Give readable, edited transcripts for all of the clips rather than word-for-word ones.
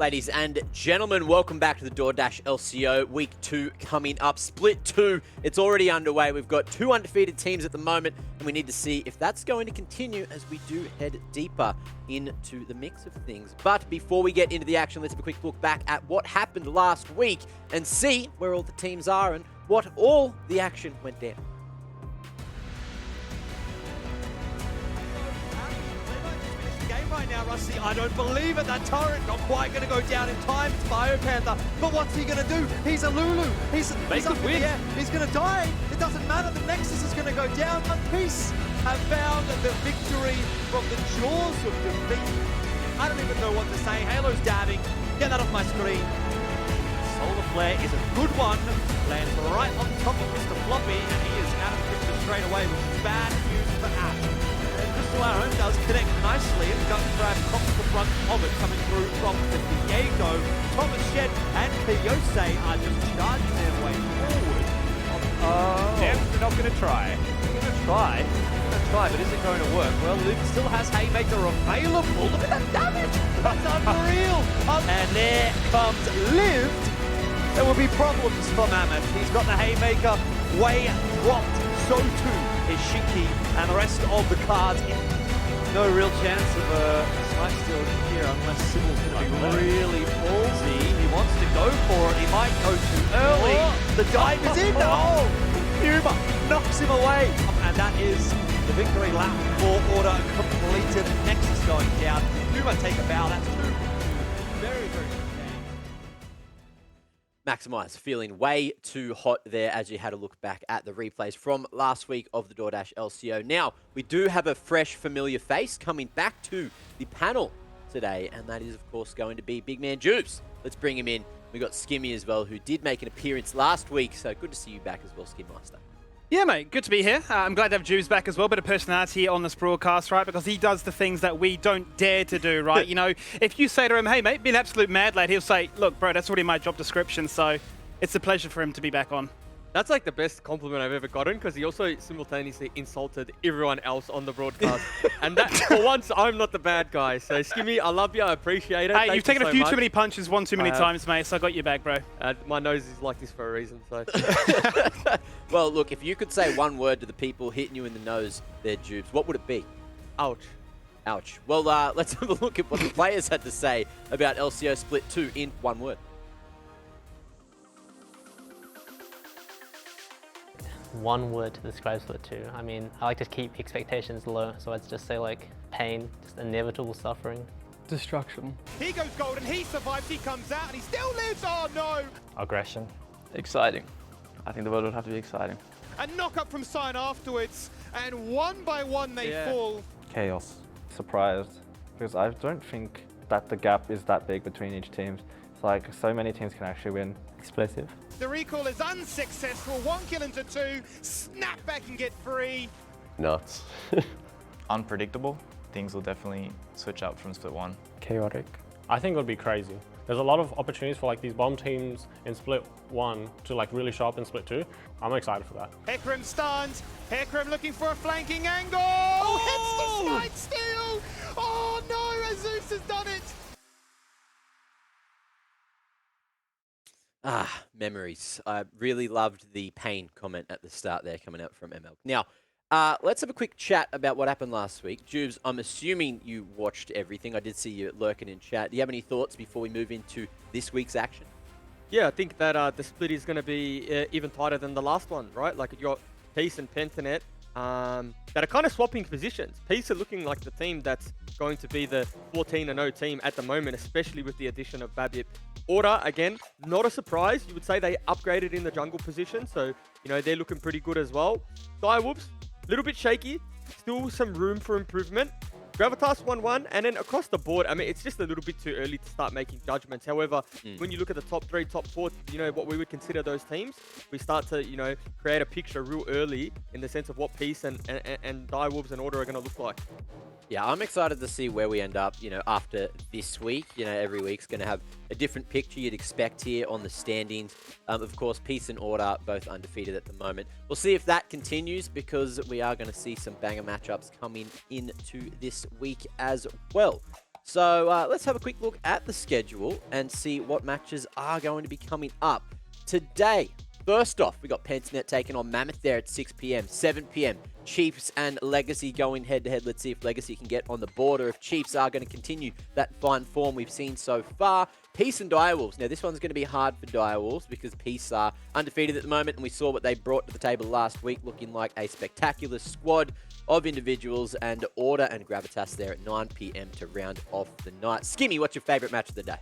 Ladies and gentlemen, welcome back to the DoorDash LCO. Week 2 coming up. Split 2, it's already underway. We've got 2 undefeated teams at the moment, and we need to see if that's going to continue as we do head deeper into the mix of things. But before we get into the action, let's have a quick look back at what happened last week and see where all the teams are and what all the action went down. Right now, Rusty, I don't believe it. That turret not quite going to go down in time. It's BioPanther, but what's he going to do? He's a Lulu. He's up in the air. He's going to die. It doesn't matter. The Nexus is going to go down. But Peace have found the victory from the jaws of defeat. I don't even know what to say. Halo's dabbing. Get that off my screen. Solar Flare is a good one. Lands right on top of Mr. Floppy, and he is out of the picture straight away, which is bad news for Ash. Crystal Arrow does connect nicely, and Gun Grab comes the front of it, coming through from the Diego. Thomas Shed and Kiyose are just charging their way forward. They're not going to try. They're going to try, but is it going to work? Well, Luke still has Haymaker available. Look at that damage! That's unreal! And there comes Lived. There will be problems for Mammoth. He's got the Haymaker way dropped. So too is Shinky and the rest of the cards. No real chance of a snipe steal here unless Sybil's going to be really ballsy. He wants to go for it. He might go too early. The dive is in. Puma knocks him away. And that is the victory lap for Order completed. Nexus going down. Puma take a bow. That's 2-2. Very, very good game. Maximize feeling way too hot there as you had a look back at the replays from last week of the DoorDash LCO. Now, we do have a fresh, familiar face coming back to the panel today, and that is, of course, going to be Big Man Juice. Let's bring him in. We got Skimmy as well, who did make an appearance last week, so good to see you back as well, Skim Master. Yeah, mate, good to be here. I'm glad to have Juves back as well. Bit of personality on this broadcast, right? Because he does the things that we don't dare to do, right? You know, if you say to him, hey, mate, be an absolute mad lad, he'll say, look, bro, that's already my job description. So it's a pleasure for him to be back on. That's like the best compliment I've ever gotten, because he also simultaneously insulted everyone else on the broadcast. And that, for once, I'm not the bad guy. So, Skimmy, I love you. I appreciate it. Hey, you've taken so a few much. too many punches one too many times, mate, so I got you back, bro. My nose is like this for a reason, so. Well, look, if you could say one word to the people hitting you in the nose there, Jubes, what would it be? Ouch. Ouch. Well, let's have a look at what the players had to say about LCO Split 2 in one word. One word to describe Split 2. I mean, I like to keep expectations low, so I'd just say like pain, just inevitable suffering. Destruction. He goes golden, he survives, he comes out, and he still lives. Oh no! Aggression. Exciting. I think the world would have to be exciting. A knock up from Sign afterwards, and one by one they fall. Chaos. Surprised. Because I don't think that the gap is that big between each team. It's like so many teams can actually win. Explosive. The recall is unsuccessful. 1 kill into 2. Snap back and get free. Nuts. Unpredictable. Things will definitely switch up from Split 1. Chaotic. I think it would be crazy. There's a lot of opportunities for like these bomb teams in Split 1 to like really show up in Split 2. I'm excited for that. Hecarim stunned. Hecarim looking for a flanking angle. Oh! Hits the snipe steal. Oh no, Azus has done it. Ah, memories. I really loved the pain comment at the start there coming out from ML. Now, let's have a quick chat about what happened last week. Jubes, I'm assuming you watched everything. I did see you lurking in chat. Do you have any thoughts before we move into this week's action? Yeah, I think that the split is going to be even tighter than the last one, right? Like, you got Peace and Pentanet that are kind of swapping positions. Peace are looking like the team that's going to be the 14-0 team at the moment, especially with the addition of Babip. Order, again, not a surprise. You would say they upgraded in the jungle position, so, you know, they're looking pretty good as well. Direwolves, a little bit shaky, still some room for improvement. Gravitas 1-1, and then across the board, I mean, it's just a little bit too early to start making judgments. However, when you look at the top 3, top 4, you know, what we would consider those teams, we start to, you know, create a picture real early in the sense of what Peace and Direwolves and Order are going to look like. Yeah, I'm excited to see where we end up, you know, after this week. You know, every week's going to have a different picture you'd expect here on the standings. Of course, Peace and Order, both undefeated at the moment. We'll see if that continues, because we are going to see some banger matchups coming into this week as well. So let's have a quick look at the schedule and see what matches are going to be coming up today. First off, we got Pentanet taking on Mammoth there at 6 p.m. 7 p.m. Chiefs and Legacy going head-to-head. Let's see if Legacy can get on the board or if Chiefs are going to continue that fine form we've seen so far. Peace and Direwolves. Now, this one's going to be hard for Direwolves because Peace are undefeated at the moment, and we saw what they brought to the table last week, looking like a spectacular squad of individuals, and Order and Gravitas there at 9 p.m. to round off the night. Skimmy, what's your favourite match of the day?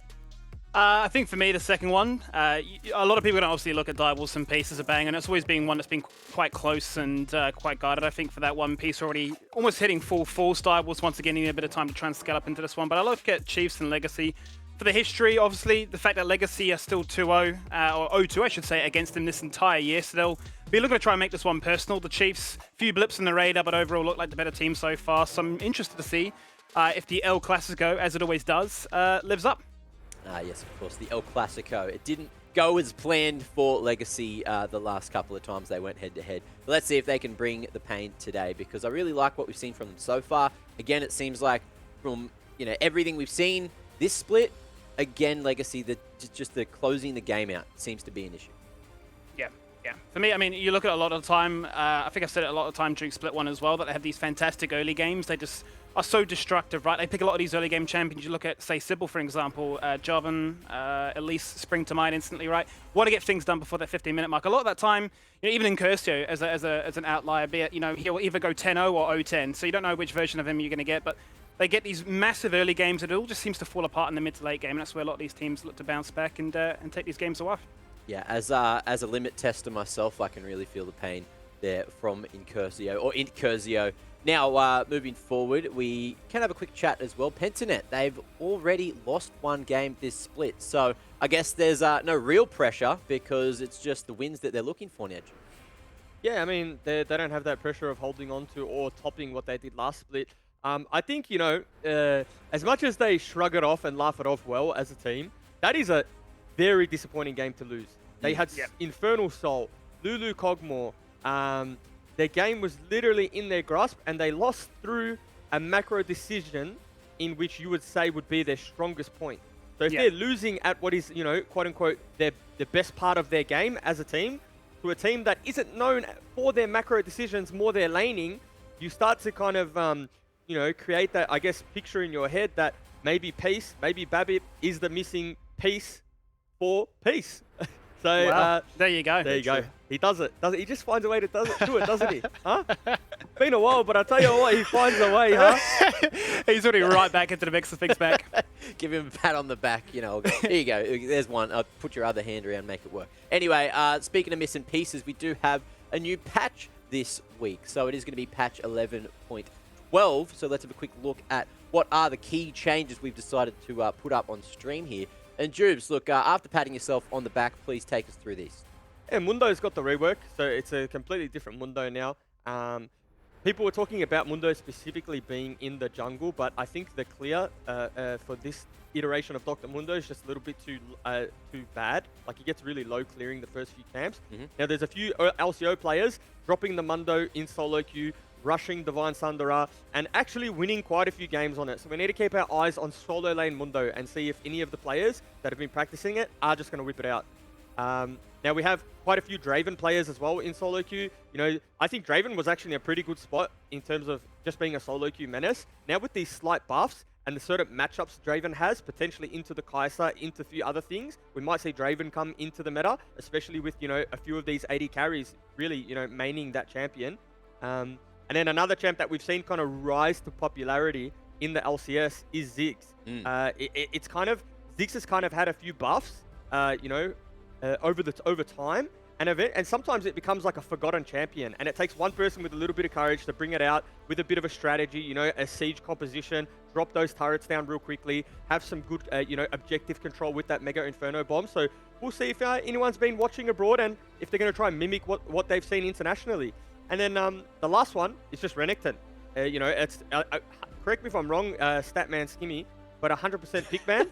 I think for me, the second one, a lot of people don't obviously look at Direwolves and Peace as a bang, and it's always been one that's been quite close and quite guarded. I think for that one, Peace already almost hitting full force. Direwolves once again needing a bit of time to try and scale up into this one. But I look at Chiefs and Legacy. For the history, obviously, the fact that Legacy are still 2-0, or 0-2, I should say, against them this entire year, so they'll be looking to try and make this one personal. The Chiefs, few blips on the radar, but overall look like the better team so far. So I'm interested to see if the El Clasico, as it always does, lives up. Yes, of course, the El Clasico. It didn't go as planned for Legacy the last couple of times they went head-to-head. But let's see if they can bring the pain today, because I really like what we've seen from them so far. Again, it seems like from everything we've seen this split, again, Legacy, just the closing the game out seems to be an issue. Yeah. For me, I mean, you look at a lot of the time, I think I've said it a lot of time during Split 1 as well, that they have these fantastic early games. They just are so destructive, right? They pick a lot of these early game champions. You look at, say, Sybil, for example, Jovan, Elise spring to mind instantly, right? Want to get things done before that 15-minute mark. A lot of that time, even in Curcio, as an outlier, be it, he'll either go 10-0 or 0-10, so you don't know which version of him you're going to get, but they get these massive early games and it all just seems to fall apart in the mid to late game, and that's where a lot of these teams look to bounce back and take these games away. Yeah, as a limit tester myself, I can really feel the pain there from Incursio. Now, moving forward, we can have a quick chat as well. Pentanet, they've already lost one game this split, so I guess there's no real pressure because it's just the wins that they're looking for, Ned. Yeah, I mean, they don't have that pressure of holding on to or topping what they did last split. I think, as much as they shrug it off and laugh it off well as a team, that is a very disappointing game to lose. They had Infernal Soul, Lulu Cogmore. Their game was literally in their grasp, and they lost through a macro decision in which you would say would be their strongest point. So if they're losing at what is, quote-unquote, the best part of their game as a team, to a team that isn't known for their macro decisions, more their laning, you start to kind of, create that, I guess, picture in your head that maybe Peace, maybe Babip is the missing piece for Peace. So there you go. There you go. He does it. He just finds a way to do it, doesn't he? Huh? Been a while, but I tell you what, he finds a way, huh? He's already right back into the mix of things back. Give him a pat on the back, Here you go. There's one. I'll put your other hand around, make it work. Anyway, speaking of missing pieces, we do have a new patch this week. So it is going to be patch 11.12. So let's have a quick look at what are the key changes we've decided to put up on stream here. And Jubes, look, after patting yourself on the back, please take us through these. Yeah, Mundo's got the rework, so it's a completely different Mundo now. People were talking about Mundo specifically being in the jungle, but I think the clear for this iteration of Dr. Mundo is just a little bit too bad. Like, he gets really low clearing the first few camps. Now, there's a few LCO players dropping the Mundo in solo queue, rushing Divine Sundara, and actually winning quite a few games on it. So we need to keep our eyes on solo lane Mundo and see if any of the players that have been practicing it are just going to whip it out. Now we have quite a few Draven players as well in solo queue. I think Draven was actually a pretty good spot in terms of just being a solo queue menace. Now with these slight buffs and the certain matchups Draven has, potentially into the Kai'Sa, into a few other things, we might see Draven come into the meta, especially with, a few of these AD carries really, maining that champion. And then another champ that we've seen kind of rise to popularity in the LCS is Ziggs. It's kind of, Ziggs has kind of had a few buffs, over time, and sometimes it becomes like a forgotten champion, and it takes one person with a little bit of courage to bring it out with a bit of a strategy, a siege composition, drop those turrets down real quickly, have some good, objective control with that Mega Inferno bomb. So we'll see if anyone's been watching abroad and if they're going to try and mimic what they've seen internationally. And then the last one is just Renekton. It's correct me if I'm wrong, Statman Skimmy, but 100% pick ban.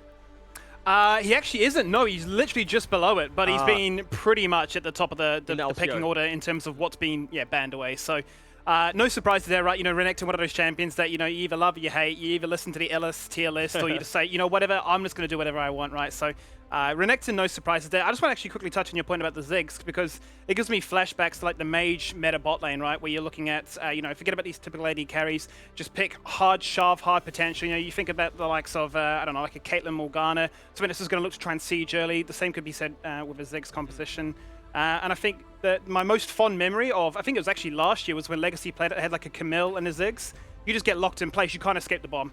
He actually isn't. No, he's literally just below it, but he's been pretty much at the top of the pecking order in terms of what's been banned away. So No surprises there, right? You know, Renekton, one of those champions that, you know, you either love or you hate. You either listen to the LS tier list or you just say, you know, whatever, I'm just going to do whatever I want, right? So Renekton, no surprises there. I just want to actually quickly touch on your point about the Ziggs because it gives me flashbacks to like the mage meta bot lane, right? Where you're looking at, you know, forget about these typical AD carries. Just pick hard shove, hard potential. You know, you think about the likes of, I don't know, like a Caitlyn Morgana. So this is going to look to try and siege early. The same could be said with a Ziggs composition. And I think that my most fond memory of, I think it was actually last year, was when Legacy played it, had like a Camille and a Ziggs. You just get locked in place. You can't escape the bomb.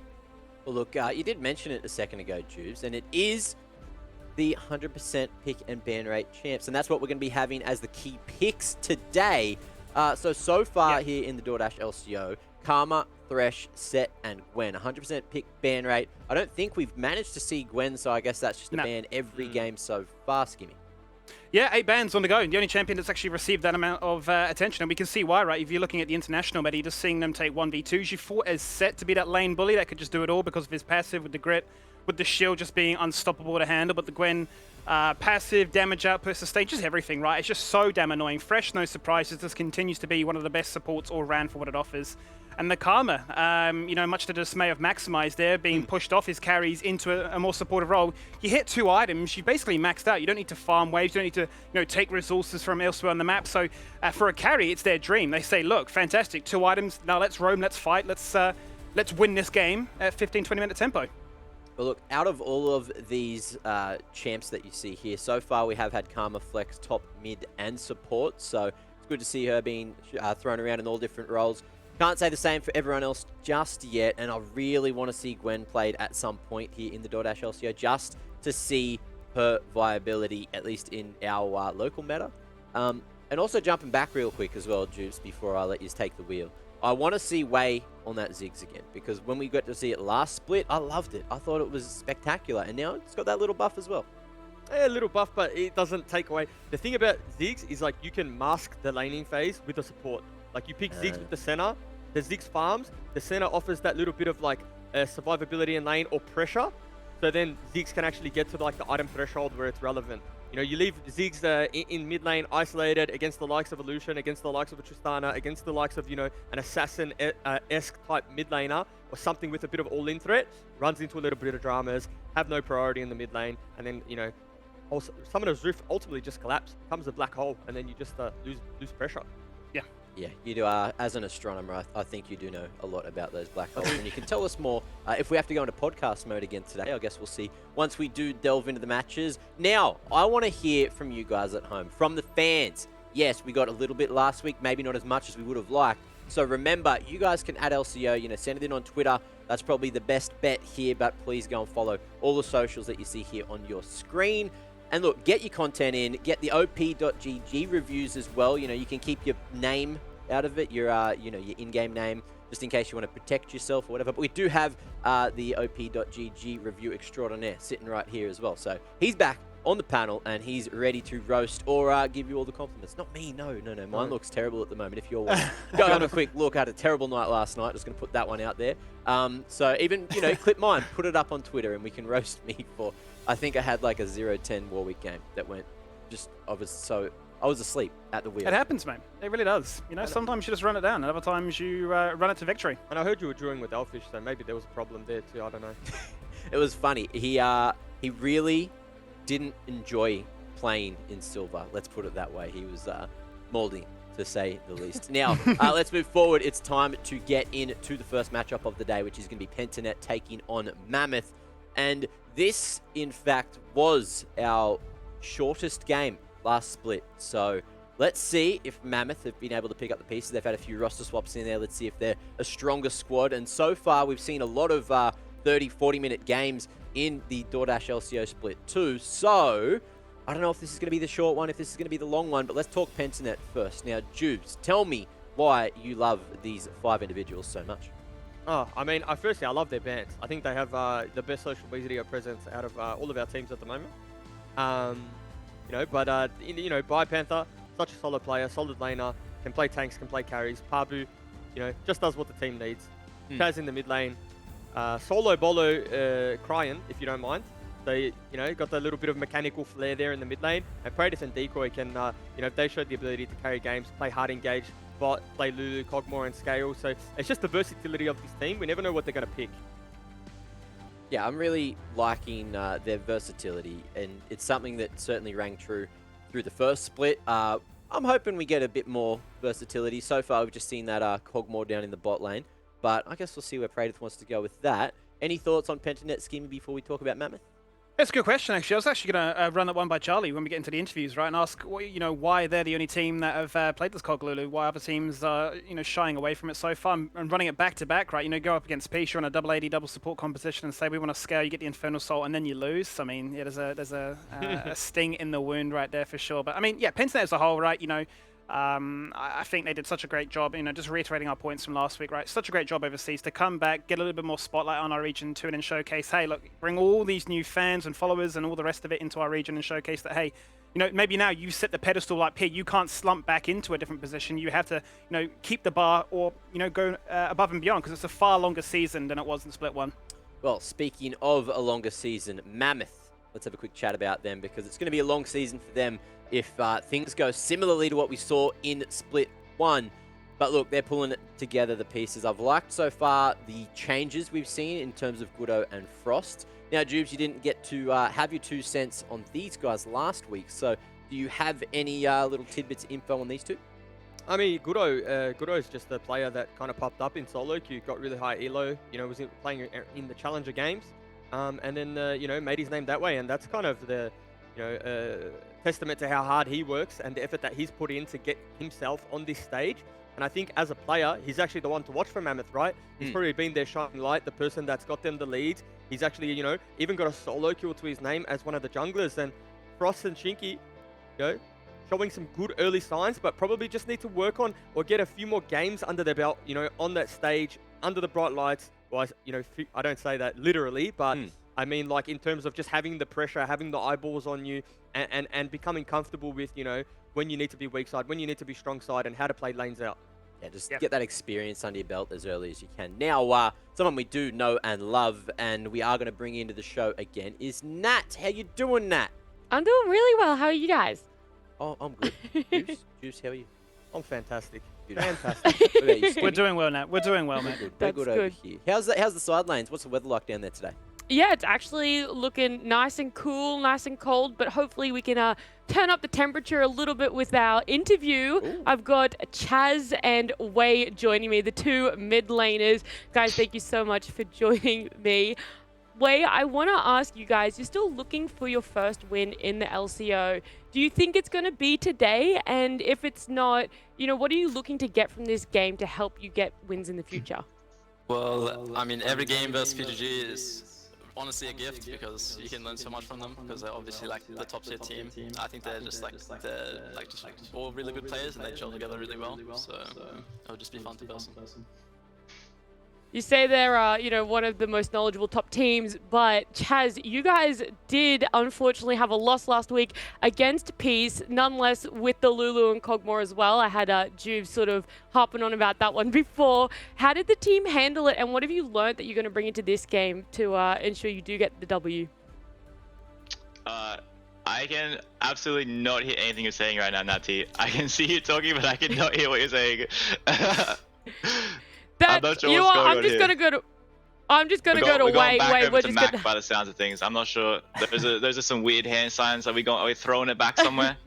Well, look, you did mention it a second ago, Jubes, and it is the 100% pick and ban rate champs, and that's what we're going to be having as the key picks today. So far here in the DoorDash LCO, Karma, Thresh, Set, and Gwen. 100% pick ban rate. I don't think we've managed to see Gwen, so I guess that's just a ban every game so far, Skimmy. Yeah, 8 bans on the go. The only champion that's actually received that amount of attention. And we can see why, right? If you're looking at the international meta, you're just seeing them take 1v2s. You fought as Set to be that lane bully that could just do it all because of his passive with the grit, with the shield just being unstoppable to handle. But the Gwen passive, damage output, sustain, just everything, right? It's just so damn annoying. Fresh, no surprises. This continues to be one of the best supports all round for what it offers. And the Karma, you know, much to the dismay of Maximize there, being pushed off his carries into a more supportive role. You hit 2 items, you basically maxed out. You don't need to farm waves, you don't need to, you know, take resources from elsewhere on the map. So for a carry, it's their dream. They say, look, fantastic, 2 items, now let's roam, let's fight, let's win this game at 15-20 minute tempo. Well, look, out of all of these champs that you see here, so far we have had Karma flex top, mid, and support. So it's good to see her being thrown around in all different roles. Can't say the same for everyone else just yet, and I really want to see Gwen played at some point here in the DoorDash LCO just to see her viability, at least in our local meta. And also jumping back real quick as well, Juice, before I let you take the wheel. I want to see Wei on that Ziggs again, because when we got to see it last split, I loved it. I thought it was spectacular, and now it's got that little buff as well. Yeah, a little buff, but it doesn't take away. The thing about Ziggs is like you can mask the laning phase with the support. Like you pick Ziggs with the center, the Ziggs farms, the center offers that little bit of like survivability in lane or pressure. So then Ziggs can actually get to like the item threshold where it's relevant. You know, you leave Ziggs in mid lane isolated against the likes of Illusion, against the likes of a Tristana, against the likes of, you know, an assassin-esque type mid laner or something with a bit of all-in threat, runs into a little bit of dramas, have no priority in the mid lane, and then, you know, also, Summoner's Rift ultimately just collapse, becomes a black hole, and then you just lose pressure. Yeah, you do. As an astronomer, I think you do know a lot about those black holes, and you can tell us more if we have to go into podcast mode again today. I guess we'll see once we do delve into the matches. Now, I want to hear from you guys at home, from the fans. Yes, we got a little bit last week, maybe not as much as we would have liked. So remember, you guys can add LCO, you know, send it in on Twitter. That's probably the best bet here, but please go and follow all the socials that you see here on your screen. And look, get your content in, get the op.gg reviews as well. You know, you can keep your name out of it, your you know, your in-game name, just in case you want to protect yourself or whatever. But we do have the op.gg review extraordinaire sitting right here as well. So he's back on the panel and he's ready to roast or give you all the compliments. Not me, no. Mine looks terrible at the moment. If you're go have a quick look, I had a terrible night last night. Just going to put that one out there. So even, you know, clip mine, put it up on Twitter and we can roast me for, I think I had like a 0-10 Warwick game that went just, I was asleep at the wheel. It happens, mate. It really does. You know, sometimes you just run it down, and other times you run it to victory. And I heard you were drawing with Elfish, so maybe there was a problem there too. I don't know. It was funny. He really didn't enjoy playing in silver. Let's put it that way. He was moldy, to say the least. Now, let's move forward. It's time to get into the first matchup of the day, which is going to be Pentanet taking on Mammoth. And this, in fact, was our shortest game last split. So let's see if Mammoth have been able to pick up the pieces. They've had a few roster swaps in there. Let's see if they're a stronger squad. And so far, we've seen a lot of 30, 40-minute games in the DoorDash LCO split 2. So I don't know if this is going to be the short one, if this is going to be the long one, but let's talk Pentanet first. Now, Jubes, tell me why you love these 5 individuals so much. Oh, I mean, firstly, I love their bands. I think they have the best social media presence out of all of our teams at the moment. You know, but you know, Bi Panther, such a solid player, solid laner, can play tanks, can play carries. Pabu, you know, just does what the team needs. Chaz in the mid lane, solo bolo Cryan, if you don't mind. So, you know, got that little bit of mechanical flair there in the mid lane. And Praetus and Decoy can, you know, if they showed the ability to carry games, play hard engage, bot, play Lulu, Cogmore, and Scale. So it's just the versatility of this team. We never know what they're going to pick. Yeah, I'm really liking their versatility, and it's something that certainly rang true through the first split. I'm hoping we get a bit more versatility. So far, we've just seen that Cogmore down in the bot lane, but I guess we'll see where Praedyth wants to go with that. Any thoughts on Pentanet scheming before we talk about Mammoth? That's a good question, actually. I was actually going to run that one by Charlie when we get into the interviews, right, and ask, why they're the only team that have played this Cog Lulu, why other teams are, shying away from it so far and running it back to back, right? Go up against Peace, you're on a double AD, double support competition, and say we want to scale, you get the Infernal Soul, and then you lose. I mean, yeah, there's a sting in the wound right there for sure. But I mean, yeah, Pentanet as a whole, right? I think they did such a great job, just reiterating our points from last week, right? Such a great job overseas to come back, get a little bit more spotlight on our region too, and then showcase, hey, look, bring all these new fans and followers and all the rest of it into our region and showcase that, hey, maybe now you set the pedestal like P, you can't slump back into a different position. You have to, keep the bar or, go above and beyond, because it's a far longer season than it was in Split 1. Well, speaking of a longer season, Mammoth, let's have a quick chat about them, because it's going to be a long season for them if things go similarly to what we saw in Split 1. But look, they're pulling together the pieces. I've liked so far the changes we've seen in terms of Goodo and Frost. Now, Jubes, you didn't get to have your 2 cents on these guys last week, so do you have any little tidbits of info on these two? I mean, Goodo is just a player that kind of popped up in solo queue, got really high elo, was playing in the Challenger games, and then, made his name that way, and that's kind of the, testament to how hard he works and the effort that he's put in to get himself on this stage. And I think as a player, he's actually the one to watch for Mammoth, right? He's probably been their shining light, the person that's got them the leads. He's actually, even got a solo kill to his name as one of the junglers. And Frost and Shinky, showing some good early signs, but probably just need to work on or get a few more games under their belt, on that stage, under the bright lights. Well, I don't say that literally, but I mean, like, in terms of just having the pressure, having the eyeballs on you, and becoming comfortable with, when you need to be weak side, when you need to be strong side, and how to play lanes out. Yeah, just get that experience under your belt as early as you can. Now, someone we do know and love, and we are going to bring into the show again, is Nat. How you doing, Nat? I'm doing really well. How are you guys? Oh, I'm good. Juice, how are you? I'm fantastic. Fantastic. What about you, We're doing well, Nat. We're doing well, man. We're good over here. How's the side lanes? What's the weather like down there today? Yeah, it's actually looking nice and cool, nice and cold, but hopefully we can turn up the temperature a little bit with our interview. Ooh. I've got Chaz and Wei joining me, the 2 mid laners. Guys, thank you so much for joining me. Wei, I want to ask you guys, you're still looking for your first win in the LCO. Do you think it's going to be today? And if it's not, what are you looking to get from this game to help you get wins in the future? Well, I mean, every game versus PGG is honestly a gift, because you can learn so much from them, because they're obviously like the top tier team. I think they're just just all really good players, and they gel together really well. So it'll just be fun to person. You say they're, one of the most knowledgeable top teams, but Chaz, you guys did unfortunately have a loss last week against Peace, nonetheless with the Lulu and Cogmore as well. I had Juve sort of harping on about that one before. How did the team handle it, and what have you learned that you're going to bring into this game to ensure you do get the W? I can absolutely not hear anything you're saying right now, Natty. I can see you talking, but I cannot hear what you're saying. I'm not sure what's going on here. I'm just gonna go to Wei. We're just Mac by the sounds of things. I'm not sure. Those are some weird hand signs. Are we throwing it back somewhere?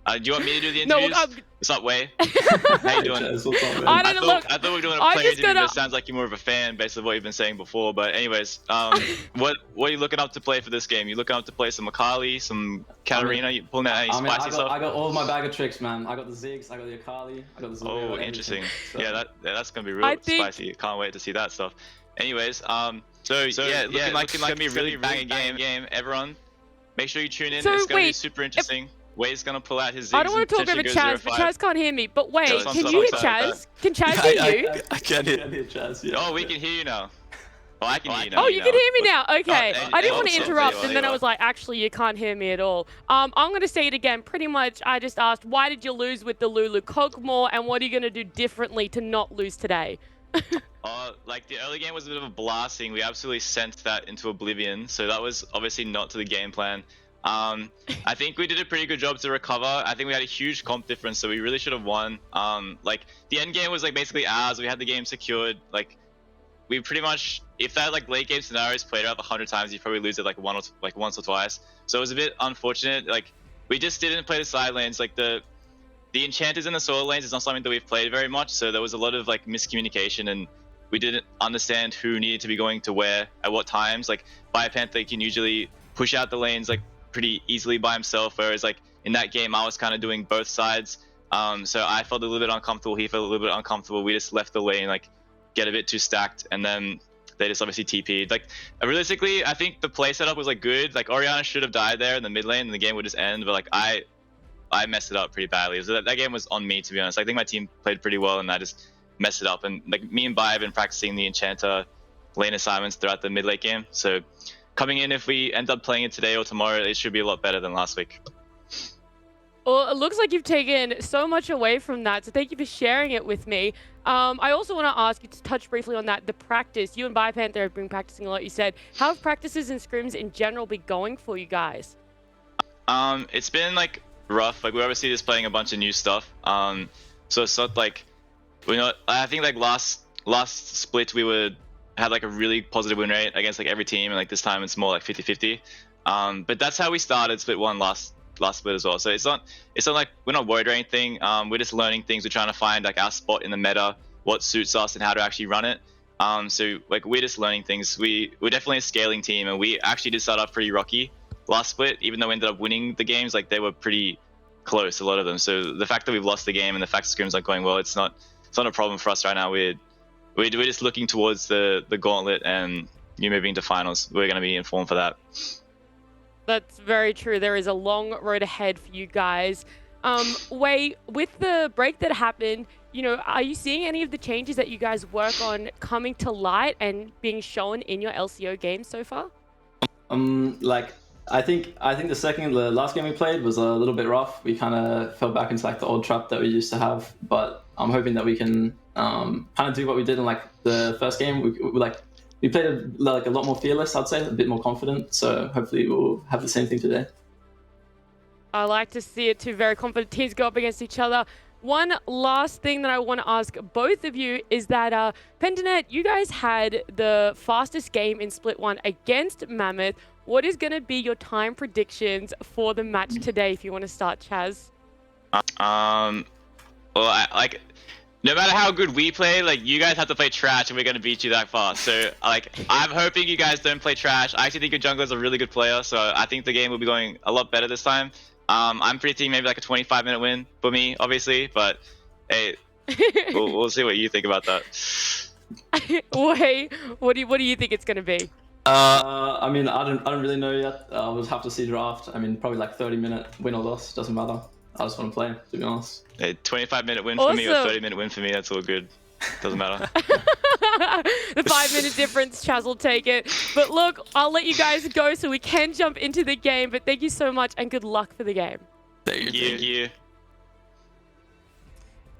Do you want me to do the interviews? No, what's up, Wei? How you doing? I thought we were doing a player interview, but it sounds like you're more of a fan based on what you've been saying before. But anyways, what are you looking up to play for this game? You looking up to play some Akali, some Katarina? You pulling out any spicy stuff? I got all my bag of tricks, man. I got the Ziggs, I got the Akali, I got the Ziggs. Oh, interesting. So. Yeah, that's gonna be real spicy. Can't wait to see that stuff. Anyways, so yeah, looking like it's gonna be a really banging game. Everyone, make sure you tune in. It's gonna be super interesting. Wei's gonna pull out his Ziggs. I don't want to talk over Chaz, but Chaz can't hear me. But wait, can you hear Chaz? Can Chaz hear you? I can hear Chaz, yeah. Oh, we can hear you now. Oh, I can hear you now. Oh, you can hear me now. Okay. I didn't want to interrupt, and then I was like, actually, you can't hear me at all. I'm going to say it again. Pretty much, I just asked, why did you lose with the Lulu Cogmore, and what are you going to do differently to not lose today? Like, the early game was a bit of a blasting. We absolutely sent that into oblivion, so that was obviously not to the game plan. I think we did a pretty good job to recover. I think we had a huge comp difference, so we really should have won. Like the end game was like basically ours. We had the game secured. Like we pretty much, if that like late game scenarios played out 100 times, you probably lose it like once or twice. So it was a bit unfortunate. Like we just didn't play the side lanes. Like the enchanters in the solo lanes is not something that we've played very much. So there was a lot of like miscommunication, and we didn't understand who needed to be going to where at what times. Like Biopanther can usually push out the lanes like pretty easily by himself, whereas like in that game I was kind of doing both sides. So I felt a little bit uncomfortable, he felt a little bit uncomfortable. We just left the lane like get a bit too stacked, and then they just obviously TP'd. Like realistically, I think the play setup was like good. Like Orianna should have died there in the mid lane and the game would just end, but like I messed it up pretty badly. So that game was on me, to be honest. I think my team played pretty well and I just messed it up. And like me and Bai have been practicing the enchanter lane assignments throughout the mid late game. So coming in, if we end up playing it today or tomorrow, it should be a lot better than last week. Well, it looks like you've taken so much away from that, so thank you for sharing it with me. I also want to ask you to touch briefly on that, the practice. You and Biopanther have been practicing a lot, you said. How have practices and scrims in general been going for you guys? It's been like rough. Like we're obviously just playing a bunch of new stuff. So it's not like I think like last split we had like a really positive win rate against like every team, and like this time it's more like 50-50. But that's how we started split one last split as well. So it's not like we're not worried or anything. We're just learning things. We're trying to find like our spot in the meta, what suits us, and how to actually run it. So like we're just learning things. We're definitely a scaling team, and we actually did start off pretty rocky last split. Even though we ended up winning the games, like they were pretty close, a lot of them. So the fact that we've lost the game and the fact scrims aren't going well, it's not a problem for us right now. We're just looking towards the gauntlet and moving to finals. We're going to be informed for that. That's very true. There is a long road ahead for you guys. Wei, with the break that happened, are you seeing any of the changes that you guys work on coming to light and being shown in your LCO games so far? Like I think the last game we played was a little bit rough. We kind of fell back into like the old trap that we used to have, but I'm hoping that we can kind of do what we did in like the first game. We played a lot more fearless, I'd say, a bit more confident. So hopefully we'll have the same thing today. I like to see it. Two very confident teams go up against each other. One last thing that I want to ask both of you is that Pentanet, you guys had the fastest game in Split 1 against Mammoth. What is going to be your time predictions for the match today, if you want to start, Chaz? Well, no matter how good we play, like you guys have to play trash and we're going to beat you that fast. So like I'm hoping you guys don't play trash. I actually think your jungler's a really good player, so I think the game will be going a lot better this time. I'm predicting maybe like a 25-minute win for me, obviously, but hey, we'll see what you think about that. Wait, what do you think it's going to be? I mean, I don't really know yet. We'll have to see draft. I mean, probably like 30-minute win or loss, doesn't matter. I just want to play, to be honest. A 25-minute win for me or 30-minute win for me, that's all good. Doesn't matter. The 5-minute difference, Chaz will take it. But look, I'll let you guys go so we can jump into the game. But thank you so much and good luck for the game. Thank you.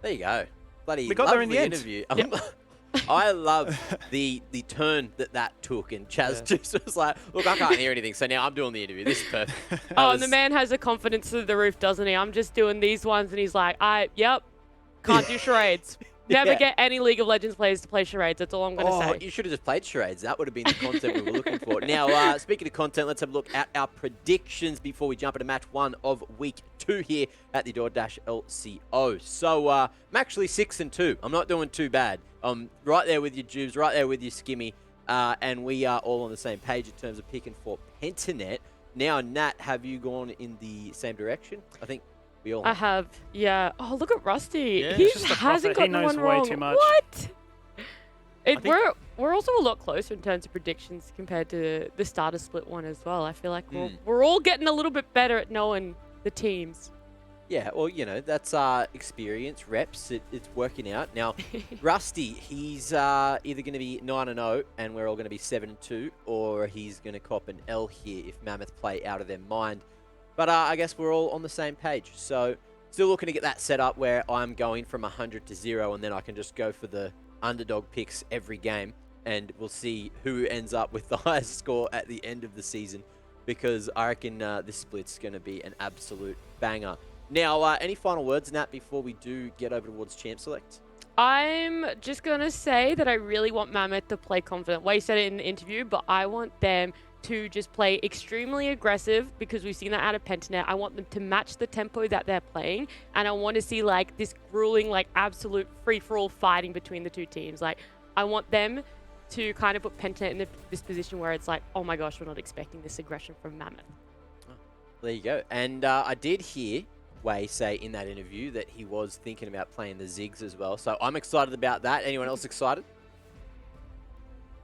There you go. Bloody we got there in the interview. Yep. I love the turn that took, and Chaz just was like, look, I can't hear anything, so now I'm doing the interview. This is perfect. And the man has a confidence through the roof, doesn't he? I'm just doing these ones, and he's like, yep, can't do charades. Never get any League of Legends players to play charades. That's all I'm going to say. You should have just played charades. That would have been the content we were looking for. Now, speaking of content, let's have a look at our predictions before we jump into match 1 of week 2 here at the DoorDash LCO. So, I'm actually 6-2. I'm not doing too bad. Right there with you, Jubes, right there with you, Skimmy. And we are all on the same page in terms of picking for Pentanet. Now, Nat, have you gone in the same direction? I think we all have. I have, yeah. Oh, look at Rusty. Yeah, He it's just a hasn't prophet. gotten He knows one way wrong. too much. What? We're also a lot closer in terms of predictions compared to the start of Split 1 as well. I feel like we're all getting a little bit better at knowing the teams. Yeah, well, that's experience, reps. It's working out. Now, Rusty, he's either going to be 9-0 and we're all going to be 7-2, or he's going to cop an L here if Mammoth play out of their mind. But I guess we're all on the same page. So, still looking to get that set up where I'm going from 100 to 0, and then I can just go for the underdog picks every game, and we'll see who ends up with the highest score at the end of the season. because I reckon this split's going to be an absolute banger. Now, any final words, Nat, before we do get over towards Champ Select? I'm just going to say that I really want Mammoth to play confident. Way said it in the interview, but I want them to just play extremely aggressive because we've seen that out of Pentanet. I want them to match the tempo that they're playing, and I want to see like this grueling, like absolute free-for-all fighting between the two teams. Like, I want them to kind of put Pentanet in this position where it's like, oh my gosh, we're not expecting this aggression from Mammoth. There you go. And I did hear Way say in that interview that he was thinking about playing the Ziggs as well. So I'm excited about that. Anyone else excited?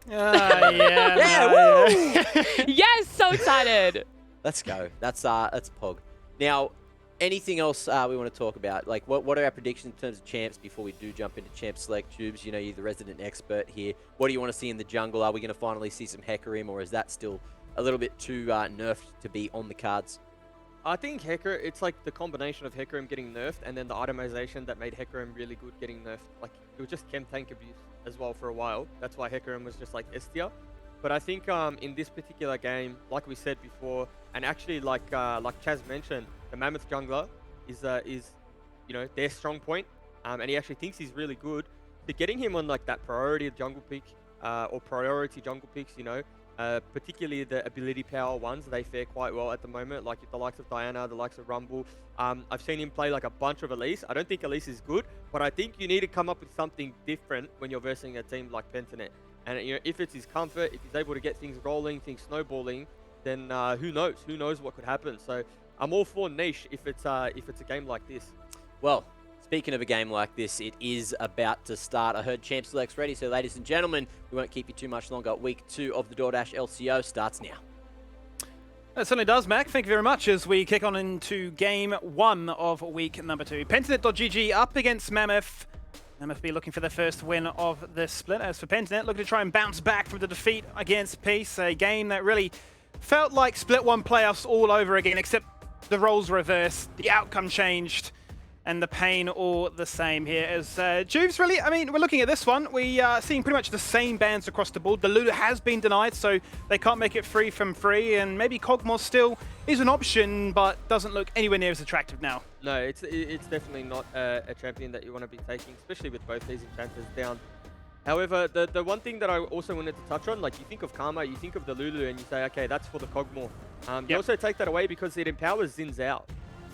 Yeah, woo! Yes, so excited. Let's go. That's Pog. Now, anything else we want to talk about? Like, what are our predictions in terms of champs before we do jump into Champ Select? Tubes, you know, you're the resident expert here. What do you want to see in the jungle? Are we going to finally see some Hecarim, or is that still a little bit too nerfed to be on the cards? I think it's like the combination of Hecarim getting nerfed and then the itemization that made Hecarim really good getting nerfed. Like, it was just chem tank abuse as well for a while. That's why Hecarim was just like S tier. But I think in this particular game, like we said before, and actually like Chaz mentioned, the Mammoth jungler is you know, their strong point, and he actually thinks he's really good. So getting him on like that priority jungle pick or priority jungle picks, you know, particularly the ability power ones, they fare quite well at the moment, like the likes of Diana, the likes of Rumble. I've seen him play like a bunch of Elise. I don't think Elise is good, but I think you need to come up with something different when you're versing a team like Pentanet. And you know, if it's his comfort, if he's able to get things rolling, things snowballing, then who knows? Who knows what could happen? So I'm all for niche if it's a game like this. Well, speaking of a game like this, it is about to start. I heard Champ Select's ready, so ladies and gentlemen, we won't keep you too much longer. Week 2 of the DoorDash LCO starts now. That certainly does, Mac. Thank you very much as we kick on into game 1 of week number 2. Pentanet.gg up against Mammoth. Mammoth be looking for their first win of the split. As for Pentanet, looking to try and bounce back from the defeat against Peace. A game that really felt like Split 1 playoffs all over again, except the roles reversed, the outcome changed, and the pain all the same here. As Juves, really, I mean, we're looking at this one. We are seeing pretty much the same bans across the board. The Lulu has been denied, so they can't make it free from free, and maybe Kog'Maw still is an option, but doesn't look anywhere near as attractive now. No, it's definitely not a champion that you want to be taking, especially with both these enchanters down. However, the one thing that I also wanted to touch on, like you think of Karma, you think of the Lulu, and you say, okay, that's for the Kog'Maw. You also take that away because it empowers Xin Zhao.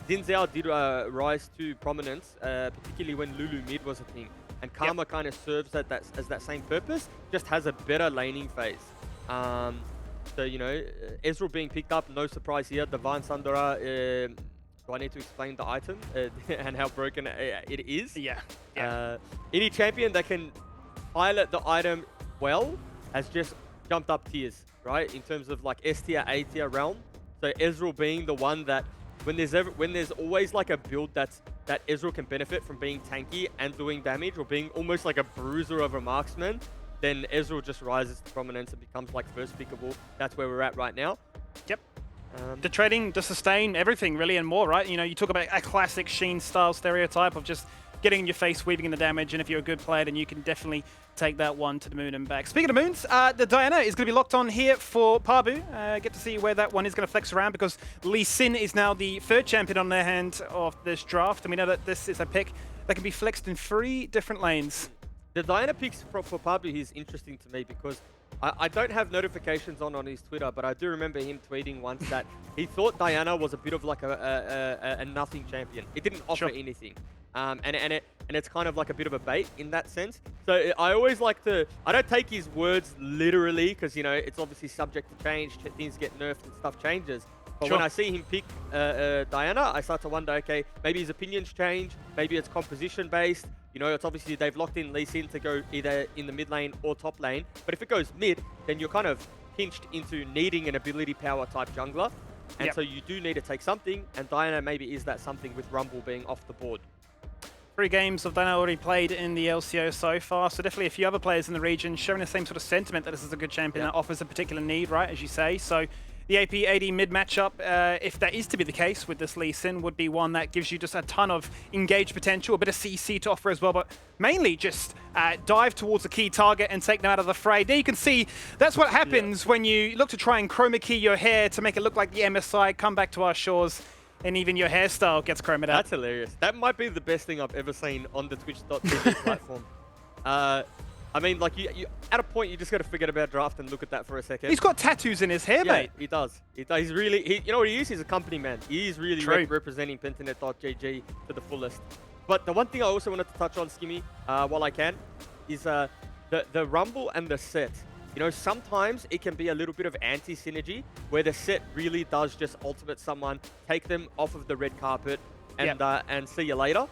Xin Zhao did rise to prominence, particularly when Lulu mid was a thing. And Karma kind of serves as that same purpose, just has a better laning phase. So, you know, Ezreal being picked up, no surprise here. Divine Sundara, do I need to explain the item and how broken it is? Yeah. Any champion that can pilot the item well has just jumped up tiers, right? In terms of like S tier, A tier realm. So Ezreal being the one that when there's always like a build that Ezreal can benefit from being tanky and doing damage or being almost like a bruiser of a marksman, then Ezreal just rises to prominence and becomes like first pickable. That's where we're at right now. Yep. The trading, the sustain, everything really and more, right? You know, you talk about a classic Sheen style stereotype of just getting in your face, weaving in the damage, and if you're a good player, then you can definitely take that one to the moon and back. Speaking of moons, the Diana is going to be locked on here for Pabu. Get to see where that one is going to flex around because Lee Sin is now the third champion on their hand of this draft, and we know that this is a pick that can be flexed in 3 different lanes. The Diana picks for Pabu is interesting to me because I don't have notifications on his Twitter, but I do remember him tweeting once that he thought Diana was a bit of like a nothing champion. It didn't offer anything. And it's kind of like a bit of a bait in that sense. So I always like to, I don't take his words literally because, you know, it's obviously subject to change, things get nerfed and stuff changes. But when I see him pick Diana, I start to wonder, okay, maybe his opinions change, maybe it's composition based. You know, it's obviously they've locked in Lee Sin to go either in the mid lane or top lane. But if it goes mid, then you're kind of pinched into needing an ability power type jungler. And so you do need to take something, and Diana maybe is that something with Rumble being off the board. 3 games of Diana already played in the LCO so far, so definitely a few other players in the region showing the same sort of sentiment that this is a good champion that offers a particular need, right, as you say. So the AP AD mid matchup, if that is to be the case with this Lee Sin, would be one that gives you just a ton of engaged potential, a bit of CC to offer as well, but mainly just dive towards the key target and take them out of the fray. There you can see that's what happens when you look to try and chroma key your hair to make it look like the MSI, come back to our shores, and even your hairstyle gets chromed out. That's hilarious. That might be the best thing I've ever seen on the Twitch.tv platform. I mean, like, you at a point, you just got to forget about draft and look at that for a second. He's got tattoos in his hair, mate. He does. He's really, you know what he is? He's a company man. He is really representing Pentanet.gg to the fullest. But the one thing I also wanted to touch on, Skimmy, while I can, is the Rumble and the set. You know, sometimes it can be a little bit of anti-synergy, where the set really does just ultimate someone, take them off of the red carpet, and see you later.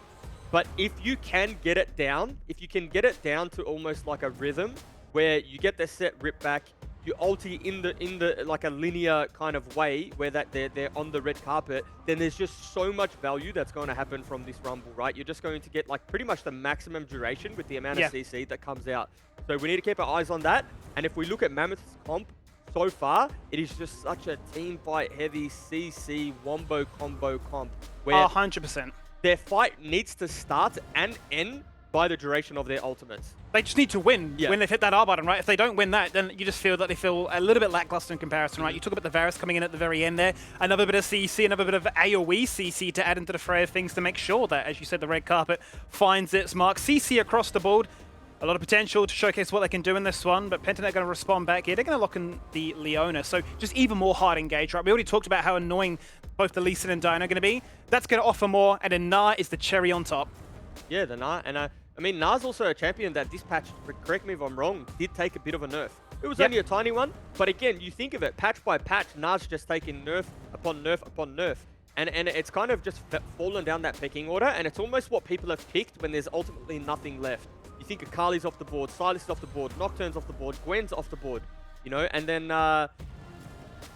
But if you can get it down, to almost like a rhythm where you get the set ripped back, you ulti in the like a linear kind of way where that they're on the red carpet, then there's just so much value that's going to happen from this Rumble, right? You're just going to get like pretty much the maximum duration with the amount of CC that comes out. So we need to keep our eyes on that. And if we look at Mammoth's comp so far, it is just such a team fight heavy CC wombo combo comp where 100%. Their fight needs to start and end by the duration of their ultimates. They just need to win when they've hit that R button, right? If they don't win that, then you just feel that they feel a little bit lackluster in comparison, right? You talk about the Varus coming in at the very end there. Another bit of CC, another bit of AoE CC to add into the fray of things to make sure that, as you said, the red carpet finds its mark. CC across the board. A lot of potential to showcase what they can do in this one, but Pentanet going to respond back here. They're going to lock in the Leona, so just even more hard engage, right? We already talked about how annoying both the Lee Sin and Diana are going to be. That's going to offer more, and then Na is the cherry on top. Yeah, the Na, and I mean, Na's also a champion that this patch, correct me if I'm wrong, did take a bit of a nerf. It was only a tiny one, but again, you think of it, patch by patch, Na's just taking nerf upon nerf upon nerf. And it's kind of just fallen down that pecking order, and it's almost what people have picked when there's ultimately nothing left. You think Akali's off the board, Silas is off the board, Nocturne's off the board, Gwen's off the board, you know, and then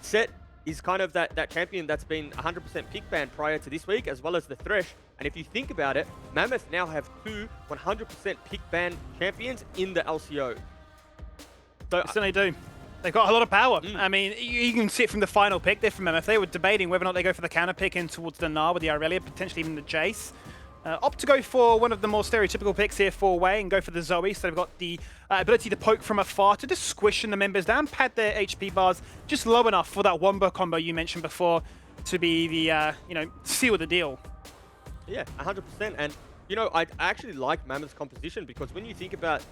Set is kind of that champion that's been 100% pick ban prior to this week, as well as the Thresh. And if you think about it, Mammoth now have two 100% pick ban champions in the LCO. So they do. They've got a lot of power. I mean, you can see it from the final pick there from Mammoth. They were debating whether or not they go for the counter pick in towards the Gnar with the Aurelia, potentially even the Jace. Opt to go for one of the more stereotypical picks here for Wei and go for the Zoe. So they've got the ability to poke from afar to just squishing the members down, pad their HP bars just low enough for that wombo combo you mentioned before to be the, seal the deal. Yeah, 100%. And, you know, I actually like Mammoth's composition because when you think about,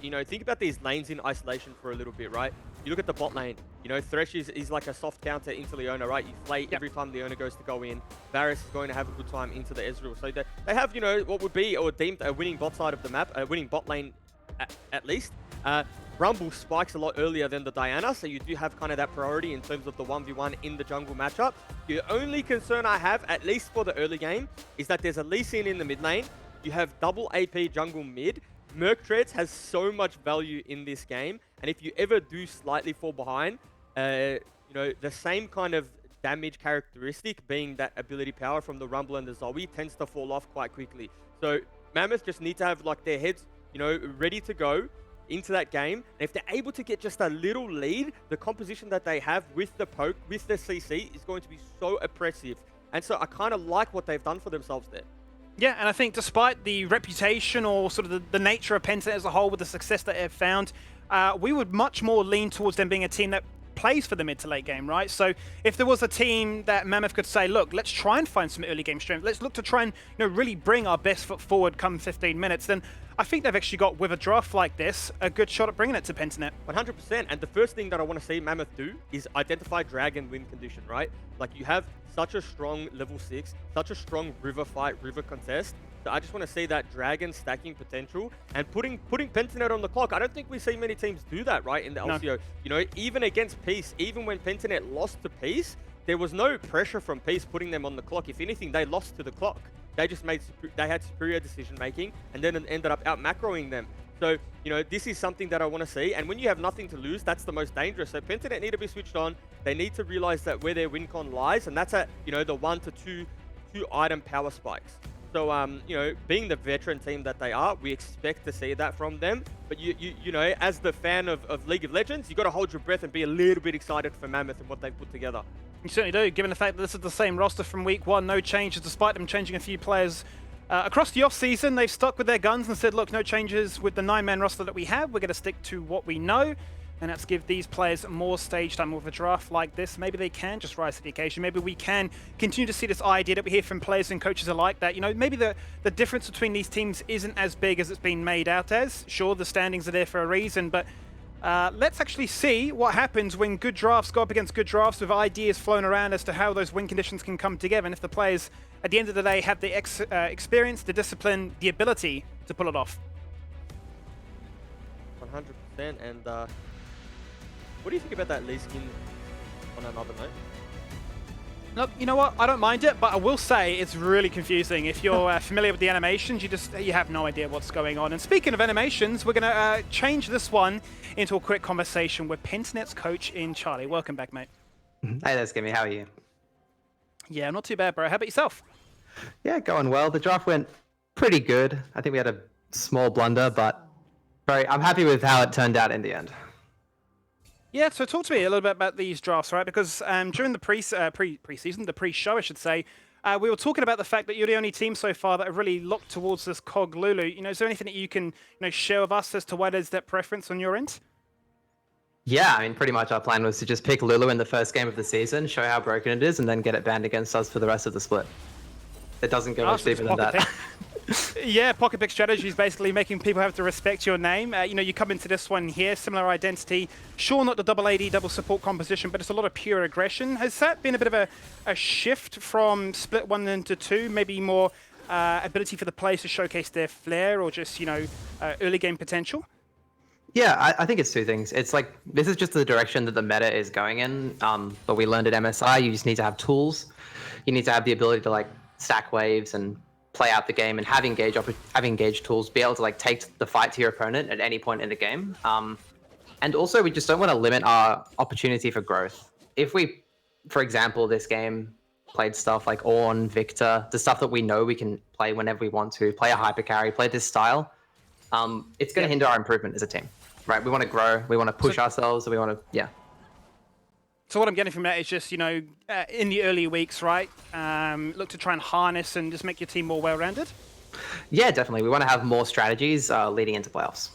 these lanes in isolation for a little bit, right? You look at the bot lane, you know, Thresh is like a soft counter into Leona, right? You flay every time Leona goes to go in. Varus is going to have a good time into the Ezreal. So they have, you know, what would be or deemed a winning bot side of the map, a winning bot lane at least. Rumble spikes a lot earlier than the Diana, so you do have kind of that priority in terms of the 1v1 in the jungle matchup. The only concern I have, at least for the early game, is that there's a Lee Sin in the mid lane. You have double AP jungle mid. Merc Treads has so much value in this game, and if you ever do slightly fall behind, you know, the same kind of damage characteristic, being that ability power from the Rumble and the Zoe, tends to fall off quite quickly. So Mammoth just need to have like their heads, you know, ready to go into that game. And if they're able to get just a little lead, the composition that they have with the poke, with the CC, is going to be so oppressive. And so I kind of like what they've done for themselves there. Yeah, and I think despite the reputation or sort of the nature of Pentanet as a whole with the success that they've found, we would much more lean towards them being a team that plays for the mid to late game, right? So if there was a team that Mammoth could say, look, let's try and find some early game strength, let's look to try and, you know, really bring our best foot forward come 15 minutes, then I think they've actually got, with a draft like this, a good shot at bringing it to Pentanet. 100%. And the first thing that I want to see Mammoth do is identify Dragon win condition, right? Like, you have such a strong level 6, such a strong river fight, river contest. So I just want to see that Dragon stacking potential and putting Pentanet on the clock. I don't think we see many teams do that, right, in the LCO. No. You know, even against Peace, even when Pentanet lost to Peace, there was no pressure from Peace putting them on the clock. If anything, they lost to the clock. They just they had superior decision making and then ended up out macroing them. So, you know, this is something that I want to see. And when you have nothing to lose, that's the most dangerous. So Pentanet need to be switched on. They need to realize that where their win con lies, and that's at, you know, the 1 to 2 item power spikes. So, you know, being the veteran team that they are, we expect to see that from them. But you know, as the fan of League of Legends, you got to hold your breath and be a little bit excited for Mammoth and what they've put together. You certainly do, given the fact that this is the same roster from week 1, no changes, despite them changing a few players across the off-season. They've stuck with their guns and said, look, no changes with the 9-man roster that we have. We're going to stick to what we know, and that's give these players more stage time with a draft like this. Maybe they can just rise to the occasion. Maybe we can continue to see this idea that we hear from players and coaches alike that, maybe the difference between these teams isn't as big as it's been made out as. Sure, the standings are there for a reason, but let's actually see what happens when good drafts go up against good drafts with ideas flown around as to how those win conditions can come together. And if the players, at the end of the day, have the experience, the discipline, the ability to pull it off. 100%. And what do you think about that Lee skin on another note? Look, you know what? I don't mind it, but I will say it's really confusing. If you're familiar with the animations, you have no idea what's going on. And speaking of animations, we're going to change this one into a quick conversation with Pentinet's coach in Charlie. Welcome back, mate. Hey there, Skimmy. How are you? Yeah, not too bad, bro. How about yourself? Yeah, going well. The draft went pretty good. I think we had a small blunder, but I'm happy with how it turned out in the end. Yeah, so talk to me a little bit about these drafts, right? Because during the pre-season, the pre-show, I should say, we were talking about the fact that you're the only team so far that have really looked towards this COG Lulu. Is there anything that you can share with us as to why there's that preference on your end? Yeah, I mean, pretty much our plan was to just pick Lulu in the first game of the season, show how broken it is, and then get it banned against us for the rest of the split. It doesn't go much deeper than that. Yeah, pocket pick strategy is basically making people have to respect your name. You come into this one here, similar identity. Sure, not the double AD, double support composition, but it's a lot of pure aggression. Has that been a bit of a shift from split 1 into 2? Maybe more ability for the players to showcase their flair or just, early game potential? Yeah, I think it's two things. It's like, this is just the direction that the meta is going in. But we learned at MSI, you just need to have tools. You need to have the ability to stack waves and play out the game and have engaged tools, be able to take the fight to your opponent at any point in the game. And also, we just don't want to limit our opportunity for growth. If we, for example, this game played stuff like Ornn, Victor, the stuff that we know we can play whenever we want to, play a hyper carry, play this style, it's going to hinder our improvement as a team, right? We want to grow, we want to push ourselves, we want to, yeah. So what I'm getting from that is just, in the early weeks, right, look to try and harness and just make your team more well-rounded? Yeah, definitely. We want to have more strategies leading into playoffs.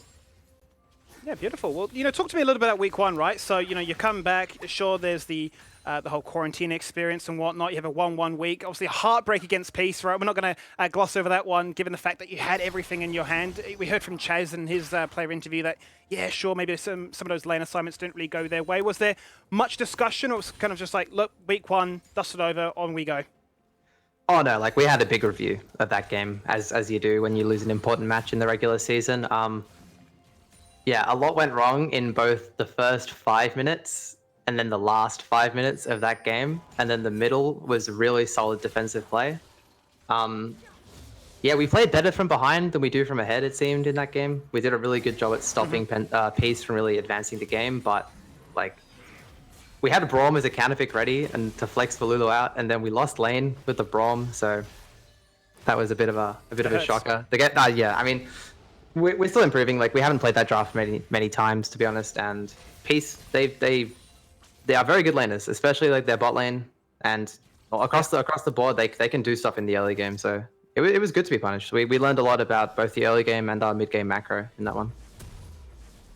Yeah, beautiful. Well, talk to me a little bit about week 1, right? So, you come back, sure, there's the whole quarantine experience and whatnot. You have a 1-1 week. Obviously, a heartbreak against Peace, right? We're not going to gloss over that one, given the fact that you had everything in your hand. We heard from Chaz in his player interview that, yeah, sure, maybe some of those lane assignments didn't really go their way. Was there much discussion, or was it kind of just like, look, week 1, dust it over, on we go? Oh, no, we had a big review of that game, as you do when you lose an important match in the regular season. Yeah, a lot went wrong in both the first 5 minutes and then the last 5 minutes of that game. And then the middle was really solid defensive play. Yeah, we played better from behind than we do from ahead, it seemed, in that game. We did a really good job at stopping Peace from really advancing the game, but we had a Braum as a counter pick ready and to flex for Lulu out, and then we lost lane with the Braum, so that was a bit of a shocker. Yeah, I mean, we're still improving. We haven't played that draft many times, to be honest. And Peace, they are very good laners, especially their bot lane, and across the board they can do stuff in the early game. So it was good to be punished. We learned a lot about both the early game and our mid game macro in that one.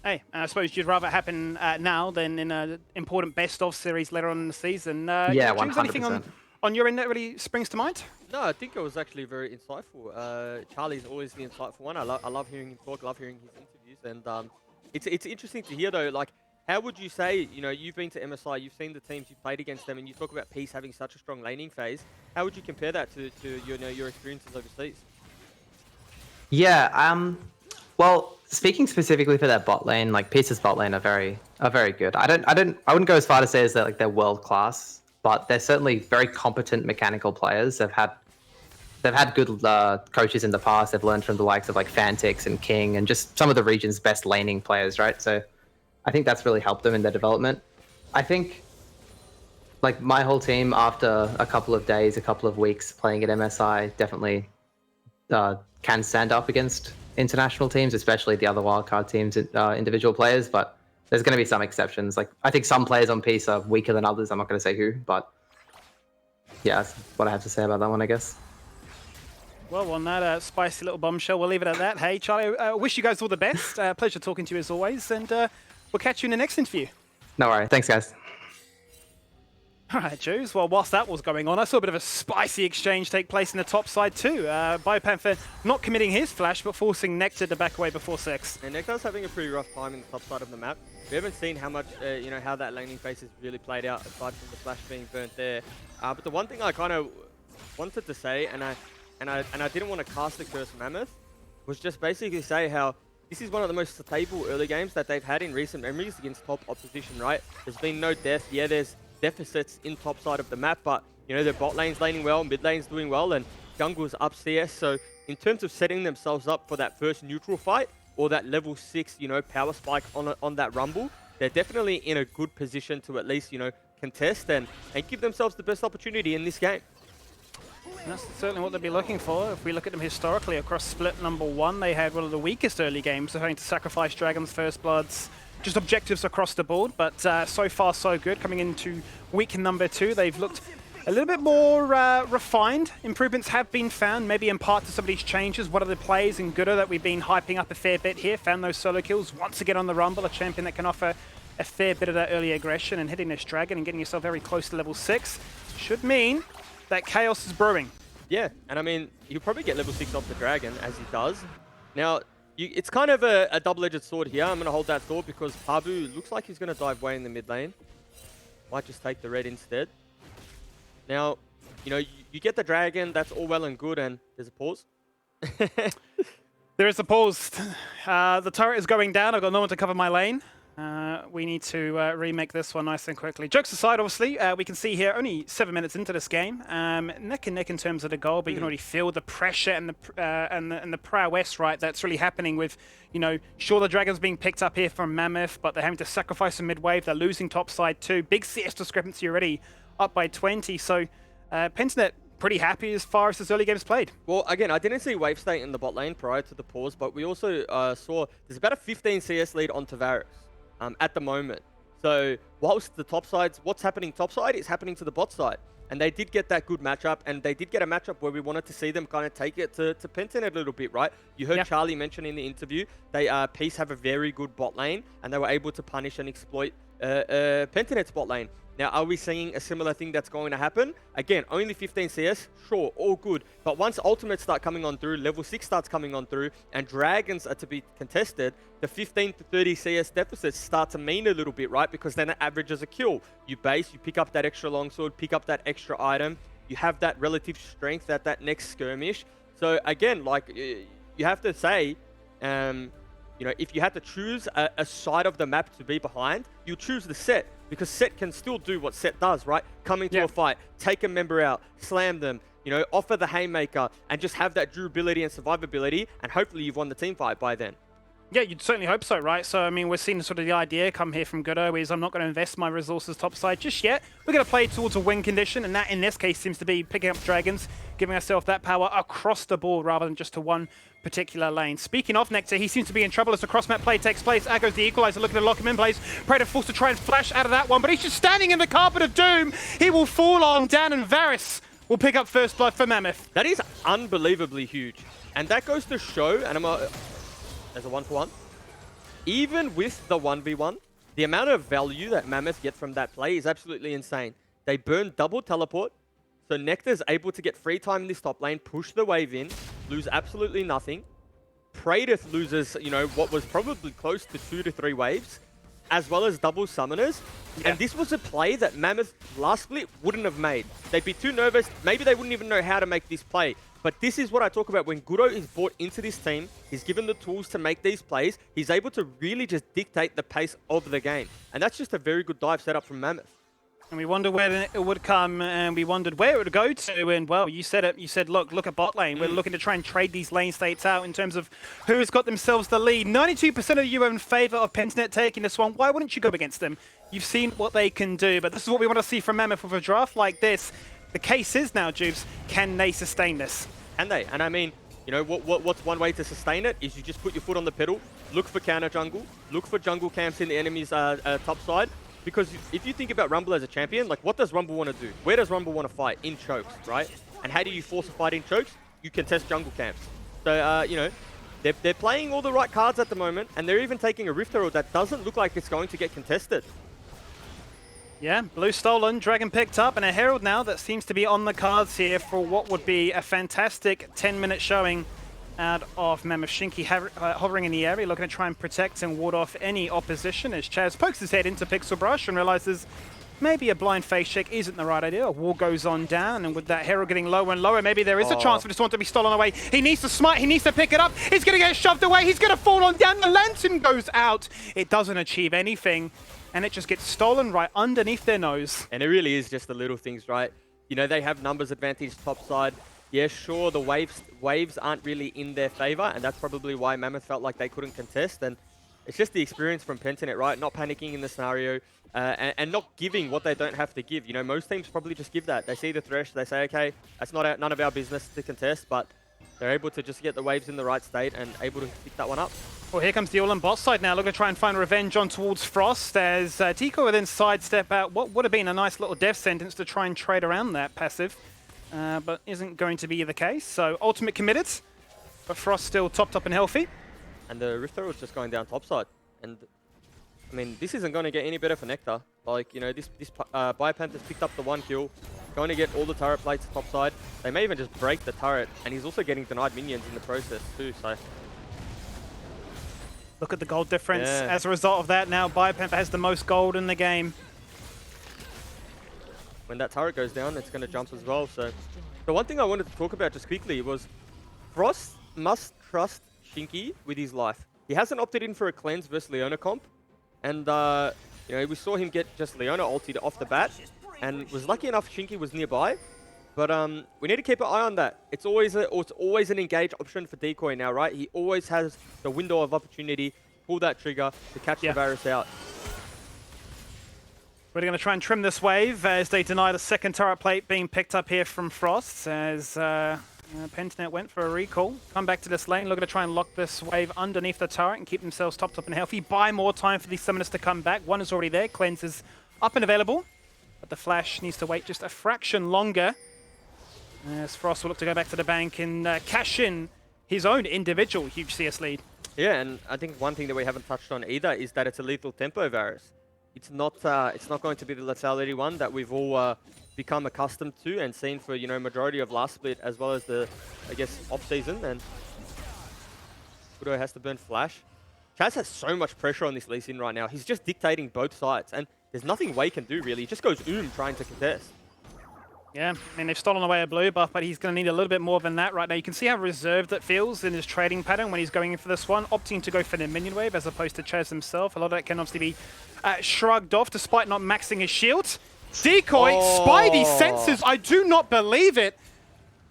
Hey, I suppose you'd rather happen now than in an important best-of series later on in the season. Yeah, 100%. Anything on your end that really springs to mind? No, I think it was actually very insightful. Charlie's always the insightful one. I love hearing him talk, love hearing his interviews. And it's interesting to hear, though, how would you say, you've been to MSI, you've seen the teams, you've played against them, and you talk about Peace having such a strong laning phase. How would you compare that to your experiences overseas? Yeah, well, speaking specifically for that bot lane, Peace's bot lane are very good. I wouldn't go as far to say as that they're world class, but they're certainly very competent mechanical players. They've had good coaches in the past. They've learned from the likes of Fantix and King and just some of the region's best laning players, right? So I think that's really helped them in their development. I think my whole team, after a couple of days, a couple of weeks playing at MSI, definitely can stand up against international teams, especially the other wildcard teams, individual players, but there's going to be some exceptions. I think some players on Peace are weaker than others. I'm not going to say who, but yeah, that's what I have to say about that one, I guess. Well, on that spicy little bombshell, we'll leave it at that. Hey, Charlie, wish you guys all the best. Pleasure talking to you as always, and we'll catch you in the next interview. No worries. Thanks, guys. All right, Jules. Well, whilst that was going on, I saw a bit of a spicy exchange take place in the top side too. Biopanther not committing his flash, but forcing Nectar to back away before 6. And Nectar's having a pretty rough time in the top side of the map. We haven't seen how much, how that laning phase has really played out, aside from the flash being burnt there. But the one thing I kind of wanted to say, and I didn't want to cast the curse Mammoth, was just basically say how this is one of the most stable early games that they've had in recent memories against top opposition, right? There's been no death. Yeah, there's deficits in top side of the map, but their bot lane's laning well, mid lane's doing well, and jungle's up CS. So in terms of setting themselves up for that first neutral fight or that level 6, power spike on that rumble, they're definitely in a good position to at least, contest and give themselves the best opportunity in this game. And that's certainly what they'll be looking for. If we look at them historically across split number 1, they had one of the weakest early games of having to sacrifice Dragons, First Bloods, just objectives across the board, but so far so good. Coming into week number 2, they've looked a little bit more refined. Improvements have been found, maybe in part to some of these changes. What are the plays in Gooder that we've been hyping up a fair bit here? Found those solo kills once again on the Rumble, a champion that can offer a fair bit of that early aggression, and hitting this Dragon and getting yourself very close to level 6 should mean that chaos is brewing. Yeah, and I mean, he'll probably get level 6 off the Dragon, as he does. Now, it's kind of a double-edged sword here. I'm going to hold that sword because Pabu looks like he's going to dive way in the mid lane. Might just take the red instead. Now, you get the Dragon, that's all well and good, and there's a pause. There is a pause. The turret is going down. I've got no one to cover my lane. We need to remake this one nice and quickly. Jokes aside, obviously, we can see here only 7 minutes into this game, neck and neck in terms of the goal, but you can already feel the pressure and the prowess, right? That's really happening with, sure, the Dragon's being picked up here from Mammoth, but they're having to sacrifice a mid-wave. They're losing top side too. Big CS discrepancy already, up by 20. So Pentanet pretty happy as far as this early game's played. Well, again, I didn't see wave state in the bot lane prior to the pause, but we also saw there's about a 15 CS lead on Tavares. At the moment. So whilst the top sides, what's happening top side is happening to the bot side. And they did get that good matchup, and they did get a matchup where we wanted to see them kind of take it to Pentanet a little bit, right? You heard Charlie mention in the interview, Peace have a very good bot lane, and they were able to punish and exploit Pentanet's bot lane. Now, are we seeing a similar thing that's going to happen? Again, only 15 CS, sure, all good. But once ultimates start coming on through, level 6 starts coming on through, and Dragons are to be contested, the 15 to 30 CS deficits start to mean a little bit, right? Because then it averages a kill. You base, you pick up that extra longsword, pick up that extra item, you have that relative strength at that next skirmish. So again, like, you have to say, if you had to choose a side of the map to be behind, you choose the set, because set can still do what set does, right? Come into a fight, take a member out, slam them, offer the haymaker, and just have that durability and survivability, and hopefully you've won the team fight by then. Yeah, you'd certainly hope so, right? So, I mean, we're seeing sort of the idea come here from Gooder is I'm not going to invest my resources topside just yet. We're going to play towards a win condition, and that, in this case, seems to be picking up Dragons, giving ourselves that power across the board rather than just to one particular lane. Speaking of Nectar, he seems to be in trouble as the cross-map play takes place. Out goes the Equalizer, looking to lock him in place. Praetor forced to try and flash out of that one, but he's just standing in the carpet of doom. He will fall on down, and Varus will pick up first blood for Mammoth. That is unbelievably huge. And that goes to show, and there's a 1-for-1. Even with the 1v1, the amount of value that Mammoth get from that play is absolutely insane. They burn double teleport, so Nectar's able to get free time in this top lane, push the wave in, lose absolutely nothing. Praetor loses, what was probably close to 2 to 3 waves, as well as double summoners. Yeah. And this was a play that Mammoth last split wouldn't have made. They'd be too nervous. Maybe they wouldn't even know how to make this play. But this is what I talk about. When Gudo is brought into this team, he's given the tools to make these plays. He's able to really just dictate the pace of the game. And that's just a very good dive setup from Mammoth. And we wondered where it would come, and we wondered where it would go to. And, well, you said it. You said, look at bot lane. We're looking to try and trade these lane states out in terms of who's got themselves the lead. 92% of you are in favor of Pentanet taking this one. Why wouldn't you go against them? You've seen what they can do. But this is what we want to see from Mammoth with a draft like this. The case is now, Jubes, can they sustain this? Can they? And I mean, what's one way to sustain it is you just put your foot on the pedal, look for counter jungle, look for jungle camps in the enemy's top side, Because if you think about Rumble as a champion, like what does Rumble want to do? Where does Rumble want to fight? In chokes, right? And how do you force a fight in chokes? You contest jungle camps. So, you know, they're playing all the right cards at the moment, and they're even taking a Rift Herald that doesn't look like it's going to get contested. Yeah, blue stolen, Dragon picked up, and a Herald now that seems to be on the cards here for what would be a fantastic 10-minute showing out of Mammoth. Shinky hovering in the area, looking to try and protect and ward off any opposition as Chaz pokes his head into Pixel Brush and realizes maybe a blind face check isn't the right idea. A wall goes on down, and with that Herald getting lower and lower, maybe there is a chance for this one to be stolen away. He needs to smite, he needs to pick it up, he's going to get shoved away, he's going to fall on down, the lantern goes out. It doesn't achieve anything, and it just gets stolen right underneath their nose. And it really is just the little things, right? You know, they have numbers advantage top side. Yeah, sure, the waves aren't really in their favor, and that's probably why Mammoth felt like they couldn't contest. And it's just the experience from Pentanet, right? Not panicking in the scenario and not giving what they don't have to give. You know, most teams probably just give that. They see the Thresh, they say, okay, that's none of our business to contest, but they're able to just get the waves in the right state and able to pick that one up. Well, here comes the all on bot side now, looking to try and find revenge on towards Frost as Tico will then sidestep out what would have been a nice little death sentence to try and trade around that passive, but isn't going to be the case. So ultimate committed, but Frost still topped up and healthy. And the Rift Herald's just going down topside. And I mean, this isn't going to get any better for Nectar. Like, you know, this Biopanther's picked up the 1 kill, going to get all the turret plates topside. They may even just break the turret, and he's also getting denied minions in the process too, so. Look at the gold difference. Yeah. As a result of that, now Biopanther has the most gold in the game. When that turret goes down, it's going to jump as well. So, the one thing I wanted to talk about just quickly was Frost must trust Shinky with his life. He hasn't opted in for a cleanse versus Leona comp, and you know, we saw him get just Leona ulted off the bat, and was lucky enough Shinky was nearby. But we need to keep an eye on that. It's always an engage option for Decoy now, right? He always has the window of opportunity, pull that trigger to catch the Varus out. We're going to try and trim this wave as they deny the second turret plate being picked up here from Frost as Pentanet went for a recall. Come back to this lane, looking to try and lock this wave underneath the turret and keep themselves topped up and healthy. Buy more time for these summoners to come back. One is already there, Cleanse is up and available, but the Flash needs to wait just a fraction longer. As Frost will look to go back to the bank and cash in his own individual huge CS lead. Yeah, and I think one thing that we haven't touched on either is that it's a lethal tempo Varus. It's not going to be the lethality one that we've all become accustomed to and seen for, you know, majority of last split as well as the, I guess, off season. And Kudo has to burn Flash. Chaz has so much pressure on this Lee Sin right now. He's just dictating both sides, and there's nothing Wei can do really. He just goes trying to contest. Yeah, I mean, they've stolen away a blue buff, but he's going to need a little bit more than that right now. You can see how reserved that feels in his trading pattern when he's going in for this one, opting to go for the minion wave as opposed to Chaz himself. A lot of that can obviously be shrugged off despite not maxing his shield. Decoy, Spidey senses, I do not believe it.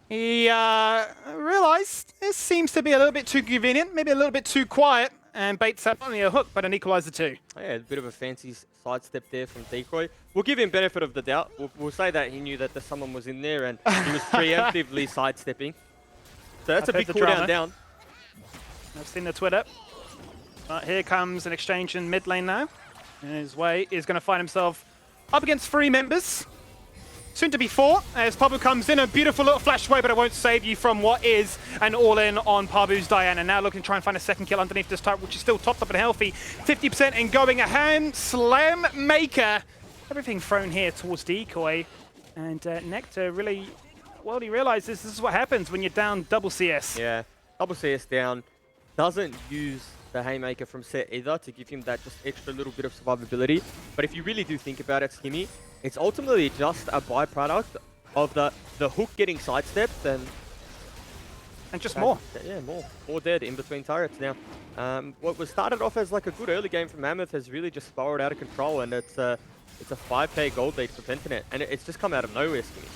He realized this seems to be a little bit too convenient, maybe a little bit too quiet, and baits up only a hook, but an equalizer too. Yeah, a bit of a fancy sidestep there from Decoy. We'll give him benefit of the doubt. We'll say that he knew that someone was in there and he was preemptively sidestepping. So that's a big cooldown down. I've seen the Twitter. Here comes an exchange in mid lane now. And his Wei is going to find himself up against 3 members. Soon to be 4, as Pabu comes in, a beautiful little flash away, but it won't save you from what is an all-in on Pabu's Diana. Now looking to try and find a second kill underneath this turret, which is still topped up and healthy. 50% and going a hand slam maker. Everything thrown here towards Decoy. And Nectar really, well, he realizes this is what happens when you're down double CS. Yeah, double CS down. Doesn't use the Haymaker from set either to give him that just extra little bit of survivability. But if you really do think about it, Skimmy, it's ultimately just a byproduct of the hook getting sidestepped and just more. Yeah, more dead in between turrets now. What was started off as like a good early game for Mammoth has really just spiraled out of control, and it's a 5k gold lead for Pentanet, and it's just come out of nowhere, Skimmy.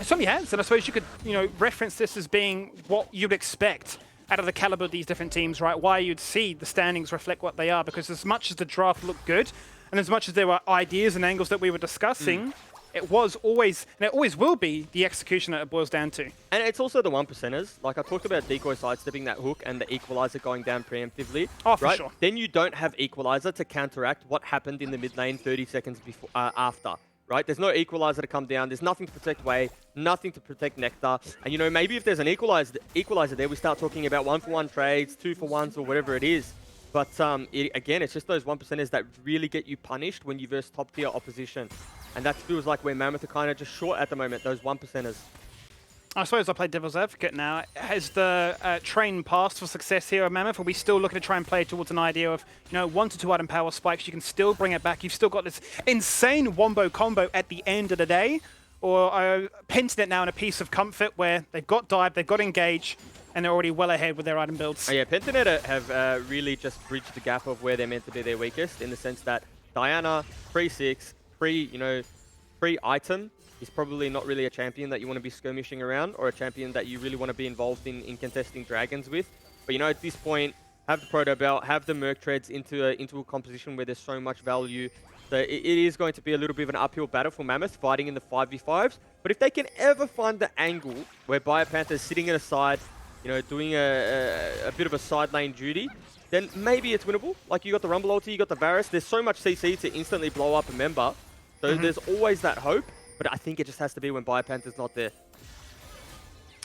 It certainly has, and I suppose you could, you know, reference this as being what you'd expect out of the caliber of these different teams, right? Why you'd see the standings reflect what they are, because as much as the draft looked good, and as much as there were ideas and angles that we were discussing, it was always, and it always will be, the execution that it boils down to. And it's also the 1%ers. Like I talked about decoy sidestepping that hook and the equalizer going down preemptively. Oh, for right? sure. Then you don't have equalizer to counteract what happened in the mid lane 30 seconds before after. Right? There's no equalizer to come down. There's nothing to protect Wei, nothing to protect Nectar. And, you know, maybe if there's an equalizer there, we start talking about 1-for-1 trades, 2-for-1s, or whatever it is. But, again, it's just those 1%ers that really get you punished when you verse top-tier opposition. And that feels like where Mammoth are kind of just short at the moment, those 1%ers. I suppose I'll play devil's advocate now. Has the train passed for success here at Mammoth? Are we still looking to try and play towards an idea of, you know, 1 to 2 item power spikes? You can still bring it back. You've still got this insane wombo combo at the end of the day. Or are Pentanet now in a piece of comfort where they've got dive, they've got engage, and they're already well ahead with their item builds? Oh, yeah, Pentanet have really just bridged the gap of where they're meant to be their weakest, in the sense that Diana, pre-6, pre-item, is probably not really a champion that you want to be skirmishing around, or a champion that you really want to be involved in contesting dragons with. But, you know, at this point, have the Proto Belt, have the Merc Treads into a composition where there's so much value. So it is going to be a little bit of an uphill battle for Mammoth, fighting in the 5v5s. But if they can ever find the angle where Biopanther is sitting at a side, you know, doing a bit of a side lane duty, then maybe it's winnable. Like, you got the Rumble ulti, you got the Varus. There's so much CC to instantly blow up a member. So there's always that hope. But I think it just has to be when Biopanther's not there.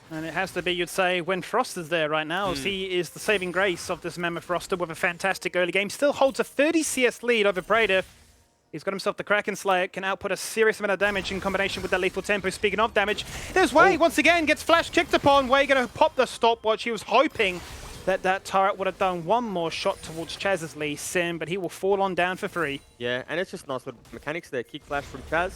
And it has to be, you'd say, when Frost is there right now, as he is the saving grace of this Mammoth roster with a fantastic early game. Still holds a 30 CS lead over Praetor. He's got himself the Kraken Slayer, can output a serious amount of damage in combination with that lethal tempo. Speaking of damage, there's Wei once again, gets flash kicked upon. Wei going to pop the stopwatch. He was hoping that that turret would have done one more shot towards Chaz's Lee Sin, but he will fall on down for free. Yeah, and it's just nice little mechanics there. Kick flash from Chaz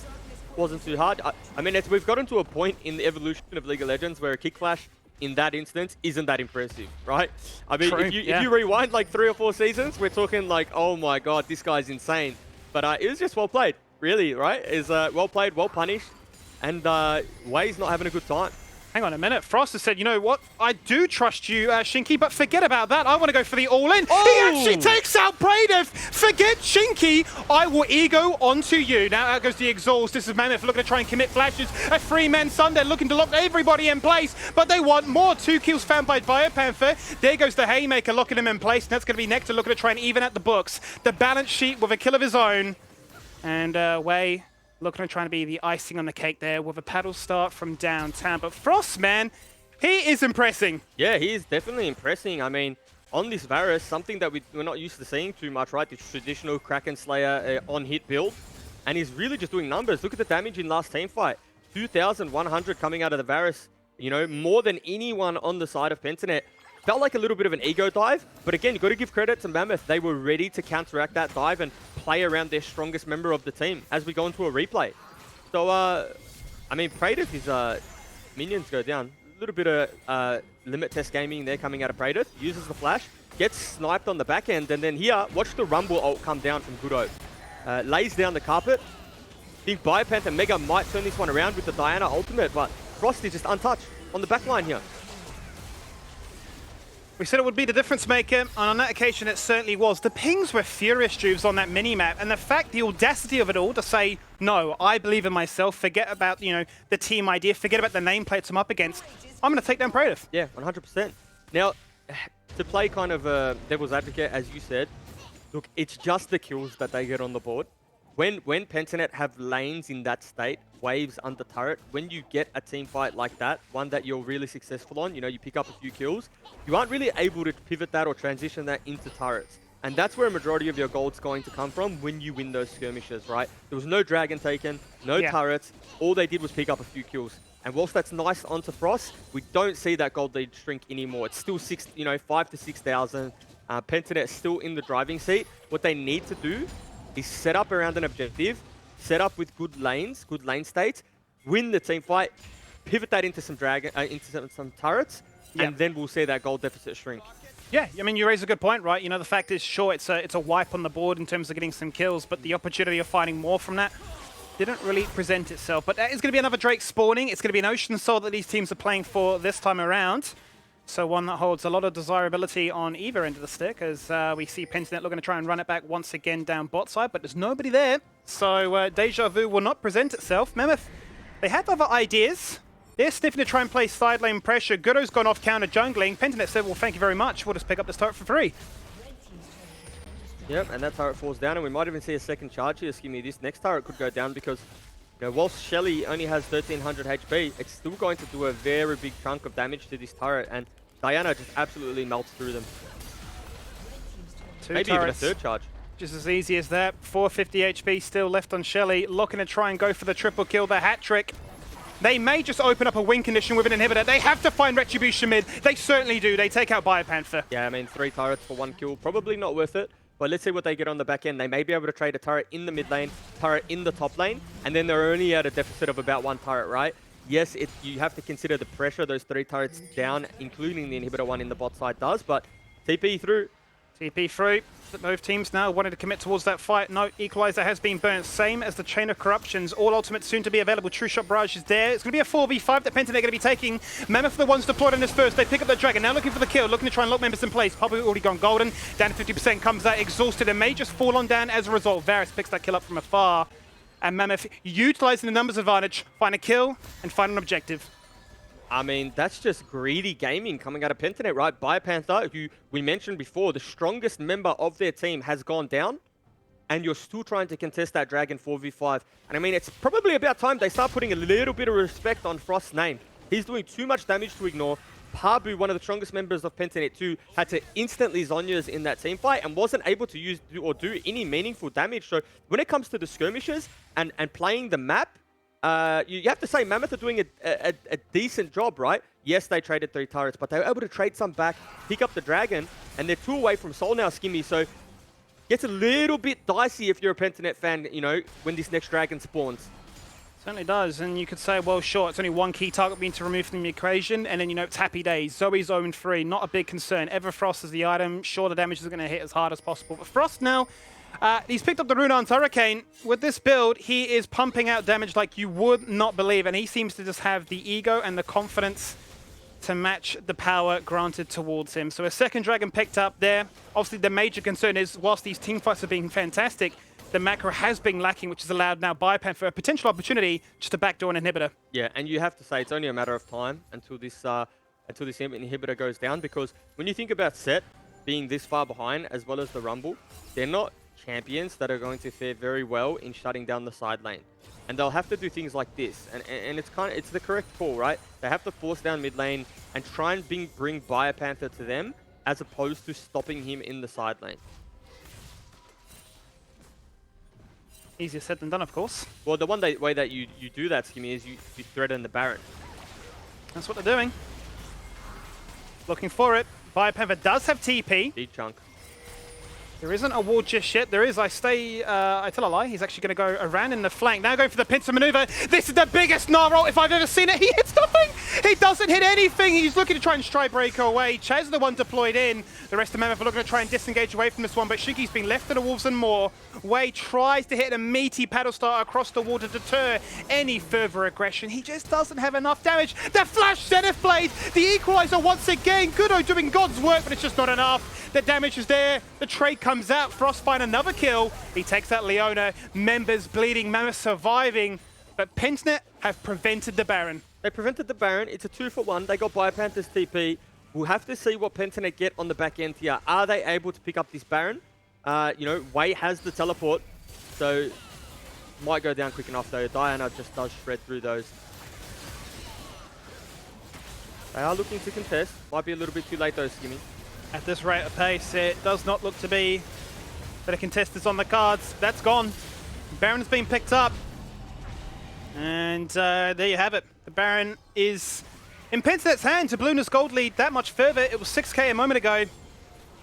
wasn't too hard. I mean, we've gotten to a point in the evolution of League of Legends where a kick flash in that instance isn't that impressive, right? I mean, if you rewind like 3 or 4 seasons, we're talking like, oh my god, this guy's insane. But it was just well played, really, right? It's well played, well punished, and Wei's not having a good time. Hang on a minute. Frost has said, you know what? I do trust you, Shinky, but forget about that. I want to go for the all-in. Oh! He actually takes out Praetor. Forget Shinky. I will ego onto you. Now out goes the exhaust. This is Mammoth looking to try and commit flashes. A 3-man Sunday looking to lock everybody in place, but they want more. 2 kills found by Biopanther. There goes the Haymaker locking him in place. And that's going to be Nectar looking to try and even out the books. The balance sheet with a kill of his own. And Wei looking at trying to be the icing on the cake there with a paddle start from downtown. But Frost, man, he is impressing. Yeah, he is definitely impressing. I mean, on this Varus, something that we're not used to seeing too much, right? The traditional Kraken Slayer on-hit build. And he's really just doing numbers. Look at the damage in last team fight. 2,100 coming out of the Varus. You know, more than anyone on the side of Pentanet. Felt like a little bit of an ego dive, but again, you've got to give credit to Mammoth. They were ready to counteract that dive and play around their strongest member of the team as we go into a replay. So, I mean, Praetor, his minions go down. A little bit of limit test gaming there coming out of Praetor. Uses the flash, gets sniped on the back end, and then here, watch the Rumble ult come down from Goodo. Lays down the carpet. I think Biopanther Mega might turn this one around with the Diana ultimate, but Frost is just untouched on the back line here. We said it would be the difference maker, and on that occasion it certainly was. The pings were furious, Juves, on that mini-map, and the fact, the audacity of it all to say, no, I believe in myself, forget about, you know, the team idea, forget about the nameplates I'm up against. I'm going to take down Praetor. Yeah, 100%. Now, to play kind of devil's advocate, as you said, look, it's just the kills that they get on the board. When Pentanet have lanes in that state, waves under turret, when you get a team fight like that, one that you're really successful on, you know, you pick up a few kills, you aren't really able to pivot that or transition that into turrets. And that's where a majority of your gold's going to come from when you win those skirmishes, right? There was no dragon taken, no turrets. All they did was pick up a few kills. And whilst that's nice onto Frost, we don't see that gold lead shrink anymore. It's still 5 to 6,000. Pentanet still in the driving seat. What they need to do is set up around an objective, set up with good lanes, good lane states, win the team fight, pivot that into some some turrets, and then we'll see that gold deficit shrink. Yeah, I mean, you raise a good point, right? You know, the fact is, sure, it's a wipe on the board in terms of getting some kills, but the opportunity of finding more from that didn't really present itself. But that is going to be another Drake spawning. It's going to be an Ocean Soul that these teams are playing for this time around. So one that holds a lot of desirability on either end of the stick, as we see Pentanet looking to try and run it back once again down bot side, but there's nobody there. So Deja Vu will not present itself. Mammoth, they have other ideas. They're sniffing to try and play side lane pressure. Gudo's gone off counter jungling. Pentanet said, well, thank you very much. We'll just pick up this turret for free. Yep, and that turret falls down, and we might even see a second charge here. Excuse me, this next turret could go down because, you know, whilst Shelly only has 1300 HP, it's still going to do a very big chunk of damage to this turret, and Diana just absolutely melts through them. Maybe even a third charge. Just as easy as that. 450 HP still left on Shelly. Looking to try and go for the triple kill, the hat trick. They may just open up a win condition with an inhibitor. They have to find Retribution mid. They certainly do. They take out Biopanther. Yeah, I mean, 3 turrets for 1 kill. Probably not worth it. But let's see what they get on the back end. They may be able to trade a turret in the mid lane, turret in the top lane, and then they're only at a deficit of about 1 turret, right? Yes, you have to consider the pressure those 3 turrets down, including the inhibitor one in the bot side does, but TP through. TP through. Both teams now wanting to commit towards that fight. No, Equalizer has been burnt. Same as the Chain of Corruptions. All ultimates soon to be available. True Shot Barrage is there. It's going to be a 4v5 that Pentanet are going to be taking. Mammoth are the ones deployed on this first. They pick up the Dragon. Now looking for the kill. Looking to try and lock members in place. Probably already gone golden. Down to 50%. Comes out exhausted and may just fall on down as a result. Varus picks that kill up from afar. And Mammoth utilizing the numbers advantage. Find a kill and find an objective. I mean, that's just greedy gaming coming out of Pentanet, right? Biopanther, who we mentioned before, the strongest member of their team has gone down, and you're still trying to contest that Dragon 4v5. And I mean, it's probably about time they start putting a little bit of respect on Frost's name. He's doing too much damage to ignore. Pabu, one of the strongest members of Pentanet 2, had to instantly Zhonya's in that team fight and wasn't able to do any meaningful damage. So when it comes to the skirmishes and playing the map, you have to say Mammoth are doing a decent job, right? Yes, they traded 3 turrets, but they were able to trade some back, pick up the Dragon, and they're 2 away from Soul now, Skimmy. So gets a little bit dicey if you're a Pentanet fan, you know, when this next Dragon spawns. Certainly does, and you could say, well, sure, it's only 1 key target being to remove from the equation, and then, you know, it's happy days. Zoe's 0-3, not a big concern. Everfrost is the item. Sure, the damage is going to hit as hard as possible. But Frost now, he's picked up the Runar's Hurricane. With this build, he is pumping out damage like you would not believe, and he seems to just have the ego and the confidence to match the power granted towards him. So a second Dragon picked up there. Obviously, the major concern is, whilst these team fights have been fantastic, the macro has been lacking, which has allowed now Biopanther a potential opportunity just to backdoor an inhibitor. Yeah, and you have to say it's only a matter of time until this inhibitor goes down, because when you think about Set being this far behind, as well as the Rumble, they're not champions that are going to fare very well in shutting down the side lane. And they'll have to do things like this, and it's the correct call, right? They have to force down mid lane and try and bring Biopanther to them, as opposed to stopping him in the side lane. Easier said than done, of course. Well, the way that you do that, Skimmy, is you threaten the Baron. That's what they're doing. Looking for it. Biopanther does have TP. Deep chunk. There isn't a wall just yet. There is. I tell a lie. He's actually going to go around in the flank. Now going for the pincer maneuver. This is the biggest gnar roll if I've ever seen it. He hits nothing. He doesn't hit anything. He's looking to try and strike breaker away. Chaz is the one deployed in. The rest of Mammoth are looking to try and disengage away from this one, but Shinki's been left to the wolves and more. Wei tries to hit a meaty paddle start across the wall to deter any further aggression. He just doesn't have enough damage. The flash Zenith Blade. The equalizer once again. Gudo doing God's work, but it's just not enough. The damage is there. The trade comes out. Frost find another kill. He takes out Leona. Members bleeding. Mammoth surviving. But Pentanet have prevented the Baron. They prevented the Baron. It's a 2-for-1. They got Biopanther's TP. We'll have to see what Pentanet get on the back end here. Are they able to pick up this Baron? You know, Wei has the teleport, so might go down quick enough though. Diana just does shred through those. They are looking to contest. Might be a little bit too late though, Skimmy. At this rate of pace, it does not look to be that a contest is on the cards. That's gone. Baron's been picked up. And there you have it. The Baron is in Pentanet's hands. A Blueness Gold lead that much further. It was 6k a moment ago.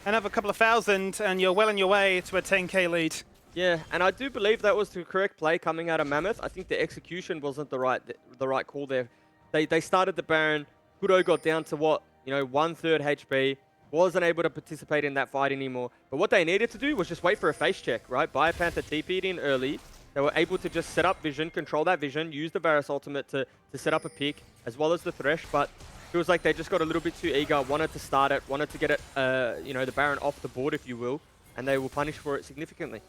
Another couple of thousand, and you're well on your way to a 10k lead. Yeah, and I do believe that was the correct play coming out of Mammoth. I think the execution wasn't the right call there. They started the Baron. Gudo got down to what, you know, 1/3 HP. Wasn't able to participate in that fight anymore. But what they needed to do was just wait for a face check, right? Biopanther TP'd in early. They were able to just set up vision, control that vision, use the Varus ultimate to set up a pick, as well as the Thresh. But Feels like they just got a little bit too eager, wanted to start it, wanted to get it, you know, the Baron off the board, if you will, and they will punish for it significantly.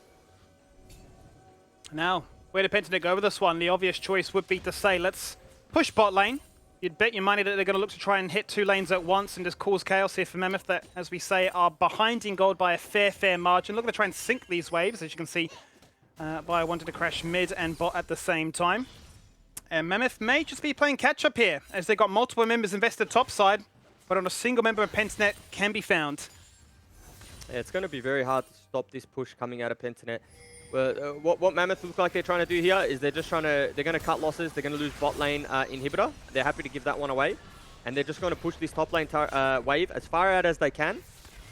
Now, where did Pentanet go with this one? The obvious choice would be to say, let's push bot lane. You'd bet your money that they're going to look to try and hit 2 lanes at once and just cause chaos here for Mammoth that, as we say, are behind in gold by a fair margin. Looking to try and sink these waves, as you can see. Bio wanted to crash mid and bot at the same time. And Mammoth may just be playing catch-up here, as they've got multiple members invested topside, but on a single member of Pentanet can be found. Yeah, it's going to be very hard to stop this push coming out of Pentanet. What Mammoth look like they're trying to do here is they're going to cut losses, they're going to lose bot lane inhibitor. They're happy to give that one away. And they're just going to push this top lane wave as far out as they can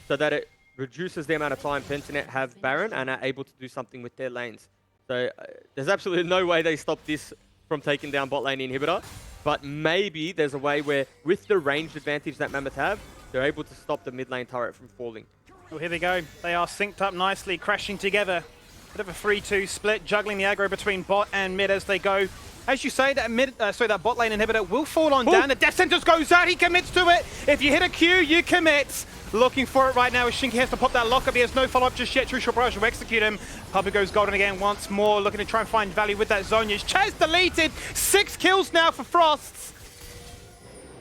so that it reduces the amount of time Pentanet have Baron and are able to do something with their lanes. So there's absolutely no way they stop this from taking down bot lane inhibitor. But maybe there's a way where, with the range advantage that Mammoth have, they're able to stop the mid lane turret from falling. Well, here they go. They are synced up nicely, crashing together. Bit of a 3-2 split, juggling the aggro between bot and mid as they go. As you say, that bot lane inhibitor will fall on down. The death sentence goes out. He commits to it. If you hit a Q, you commit. Looking for it right now as Shinky has to pop that lockup. He has no follow-up just yet. Crucial Barrage will execute him. Papa goes golden again once more, looking to try and find value with that Zhonya's. Chaz deleted. 6 kills now for Frosts.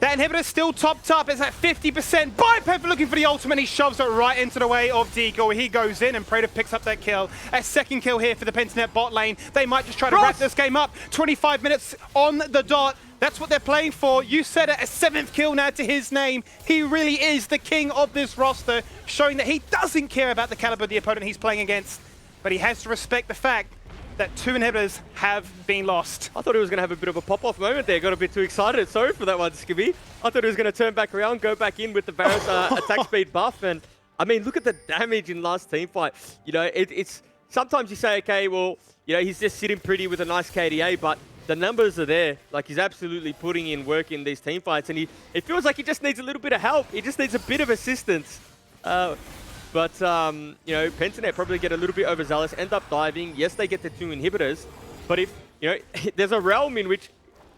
That inhibitor still topped up. It's at 50%. Pepper looking for the ultimate. He shoves it right into the way of Deagle. He goes in and Praetor picks up that kill. A second kill here for the Pentanet bot lane. They might just try to wrap this game up. 25 minutes on the dot. That's what they're playing for. You said it, a 7th kill now to his name. He really is the king of this roster, showing that he doesn't care about the caliber of the opponent he's playing against, but he has to respect the fact that 2 inhibitors have been lost. I thought he was going to have a bit of a pop-off moment there. Got a bit too excited. Sorry for that one, Skibby. I thought he was going to turn back around, go back in with the Varus attack speed buff. And, I mean, look at the damage in last team fight. You know, it's sometimes you say, okay, well, you know, he's just sitting pretty with a nice KDA, but the numbers are there. Like, he's absolutely putting in work in these team fights. And it feels like he just needs a little bit of help. He just needs a bit of assistance. But, you know, Pentanet probably get a little bit overzealous, end up diving. Yes, they get the 2 inhibitors. But if, you know, there's a realm in which,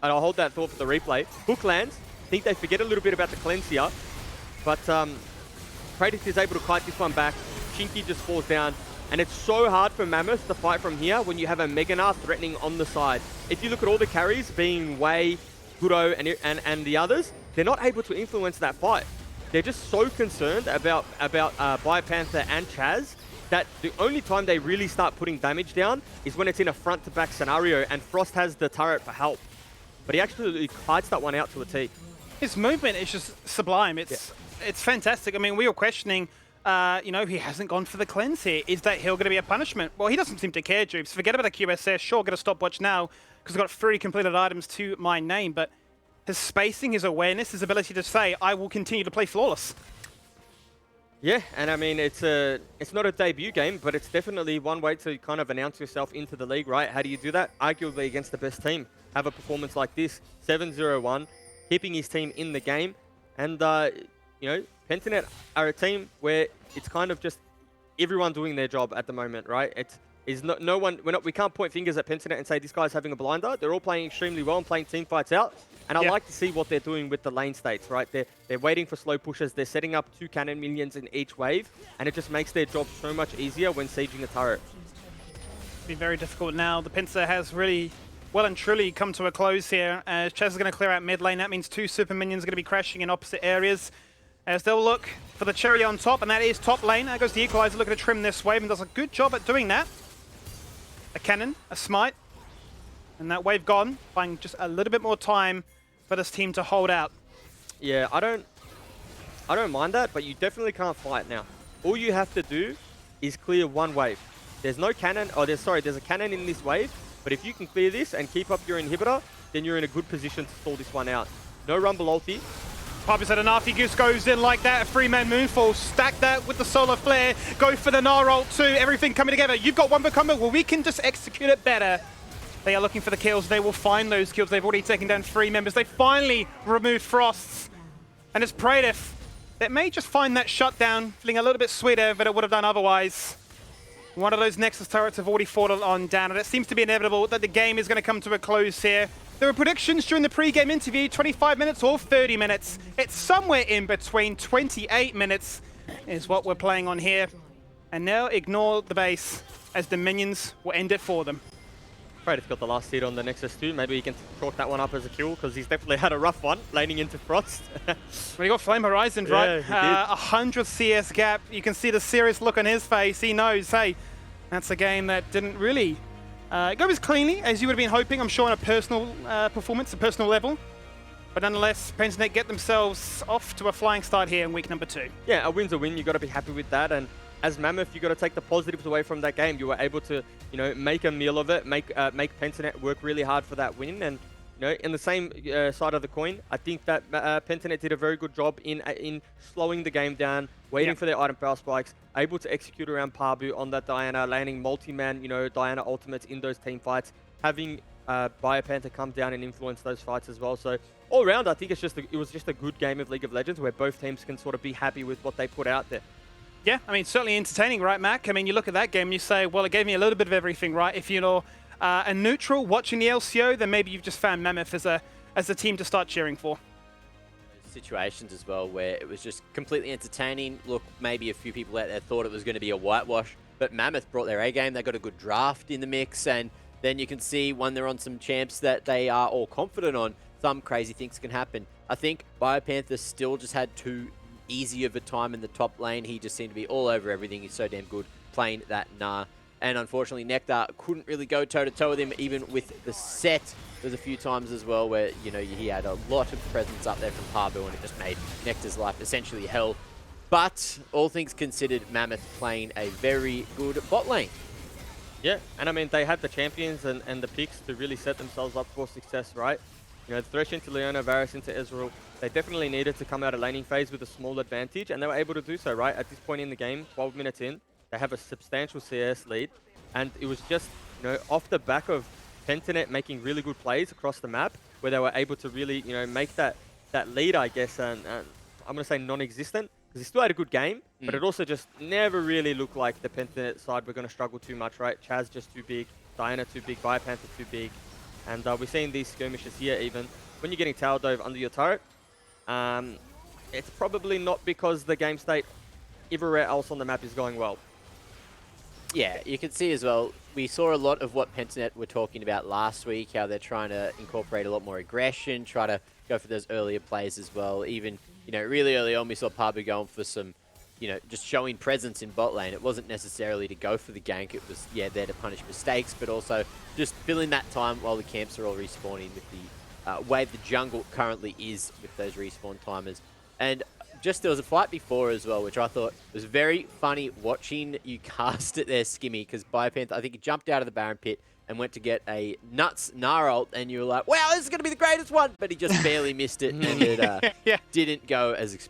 and I'll hold that thought for the replay, hook lands. I think they forget a little bit about the cleanse here. But Praetor is able to kite this one back. Shinky just falls down. And it's so hard for Mammoth to fight from here when you have a Meganar threatening on the side. If you look at all the carries, being Wei, Kudo, and the others, they're not able to influence that fight. They're just so concerned about Biopanther and Chaz that the only time they really start putting damage down is when it's in a front-to-back scenario and Frost has the turret for help. But he actually kites that one out to a T. His movement is just sublime. It's fantastic. I mean, we were questioning, you know, he hasn't gone for the cleanse here. Is that hill going to be a punishment? Well, he doesn't seem to care, Jubes. Forget about the QSS. Sure, get a stopwatch now because I've got 3 completed items to my name, but his spacing, his awareness, his ability to say, I will continue to play flawless. Yeah, and I mean, it's not a debut game, but it's definitely one way to kind of announce yourself into the league, right? How do you do that? Arguably against the best team. Have a performance like this, 7-0-1, keeping his team in the game. And, you know, Pentanet are a team where it's kind of just everyone doing their job at the moment, right? We can't point fingers at Pentanet and say this guy's having a blinder. They're all playing extremely well and playing team fights out. And I like to see what they're doing with the lane states, right? They're waiting for slow pushes. They're setting up 2 cannon minions in each wave, and it just makes their job so much easier when sieging a turret. It's been very difficult now. The pincer has really well and truly come to a close here. As Chaz is going to clear out mid lane, that means 2 super minions are going to be crashing in opposite areas. As they'll look for the cherry on top, and that is top lane. There goes the Equalizer looking to trim this wave, and does a good job at doing that. A cannon, a smite, and that wave gone, buying just a little bit more time for this team to hold out. Yeah, I don't mind that, but you definitely can't fight now. All you have to do is clear 1 wave. There's no cannon, there's a cannon in this wave, but if you can clear this and keep up your inhibitor, then you're in a good position to stall this one out. No Rumble ulti. Piper's had a nasty goose, goes in like that, a 3-man moonfall, stack that with the solar flare, go for the Gnar ult too, everything coming together. You've got 1 per combo, well we can just execute it better. They are looking for the kills. They will find those kills. They've already taken down 3 members. They finally removed Frosts. And it's Praetor that may just find that shutdown, feeling a little bit sweeter than it would have done otherwise. One of those Nexus turrets have already fallen on down, and it seems to be inevitable that the game is going to come to a close here. There were predictions during the pre-game interview, 25 minutes or 30 minutes. It's somewhere in between. 28 minutes is what we're playing on here. And now ignore the base, as the minions will end it for them. Kratos got the last hit on the Nexus 2. Maybe he can chalk that one up as a kill, because he's definitely had a rough one, laning into Frost. Well, he got Flame Horizon, right? Yeah, 100 CS gap. You can see the serious look on his face. He knows, hey, that's a game that didn't really go as cleanly as you would have been hoping, I'm sure, on a personal performance, a personal level. But nonetheless, Pentanet get themselves off to a flying start here in week number 2. Yeah, a win's a win. You got to be happy with that. And as Mammoth, you got to take the positives away from that game. You were able to, make a meal of it, make Pentanet work really hard for that win. And in the same side of the coin, I think that Pentanet did a very good job in slowing the game down, waiting for their item power spikes, able to execute around Pabu on that Diana, landing multi-man, Diana ultimates in those team fights, having Biopanther come down and influence those fights as well. So all around, I think it was just a good game of League of Legends where both teams can sort of be happy with what they put out there. Yeah, I mean, certainly entertaining, right, Mac? I mean, you look at that game and you say, well, it gave me a little bit of everything, right? If you're a neutral watching the LCO, then maybe you've just found Mammoth as a team to start cheering for. Situations as well where it was just completely entertaining. Look, maybe a few people out there thought it was going to be a whitewash, but Mammoth brought their A game. They got a good draft in the mix, and then you can see when they're on some champs that they are all confident on, some crazy things can happen. I think Biopanther still just had too easy of a time in the top lane. He just seemed to be all over everything. He's so damn good playing that Nah. And unfortunately, Nectar couldn't really go toe-to-toe with him, even with the set. There's a few times as well where, he had a lot of presence up there from Pabu, and it just made Nectar's life essentially hell. But all things considered, Mammoth playing a very good bot lane. Yeah, and I mean, they had the champions and the picks to really set themselves up for success, right? Thresh into Leona, Varus into Ezreal. They definitely needed to come out of laning phase with a small advantage, and they were able to do so, right? At this point in the game, 12 minutes in, they have a substantial CS lead, and it was just, off the back of Pentanet making really good plays across the map, where they were able to really, make that lead, I guess, and I'm going to say non-existent, because he still had a good game, but it also just never really looked like the Pentanet side were going to struggle too much, right? Chaz just too big, Diana too big, Biopanther too big. And we're seeing these skirmishes here even. When you're getting tower dove under your turret, it's probably not because the game state everywhere else on the map is going well. Yeah, you can see as well, we saw a lot of what Pentanet were talking about last week, how they're trying to incorporate a lot more aggression, try to go for those earlier plays as well. Even, really early on, we saw Pabu going for some, just showing presence in bot lane. It wasn't necessarily to go for the gank. It was, there to punish mistakes, but also just filling that time while the camps are all respawning with the way the jungle currently is with those respawn timers. And just there was a fight before as well, which I thought was very funny watching you cast it there, Skimmy, because Biopanther, I think he jumped out of the Baron pit and went to get a nuts Gnar ult, and you were like, wow, this is going to be the greatest one! But he just barely missed it, and it didn't go as expected.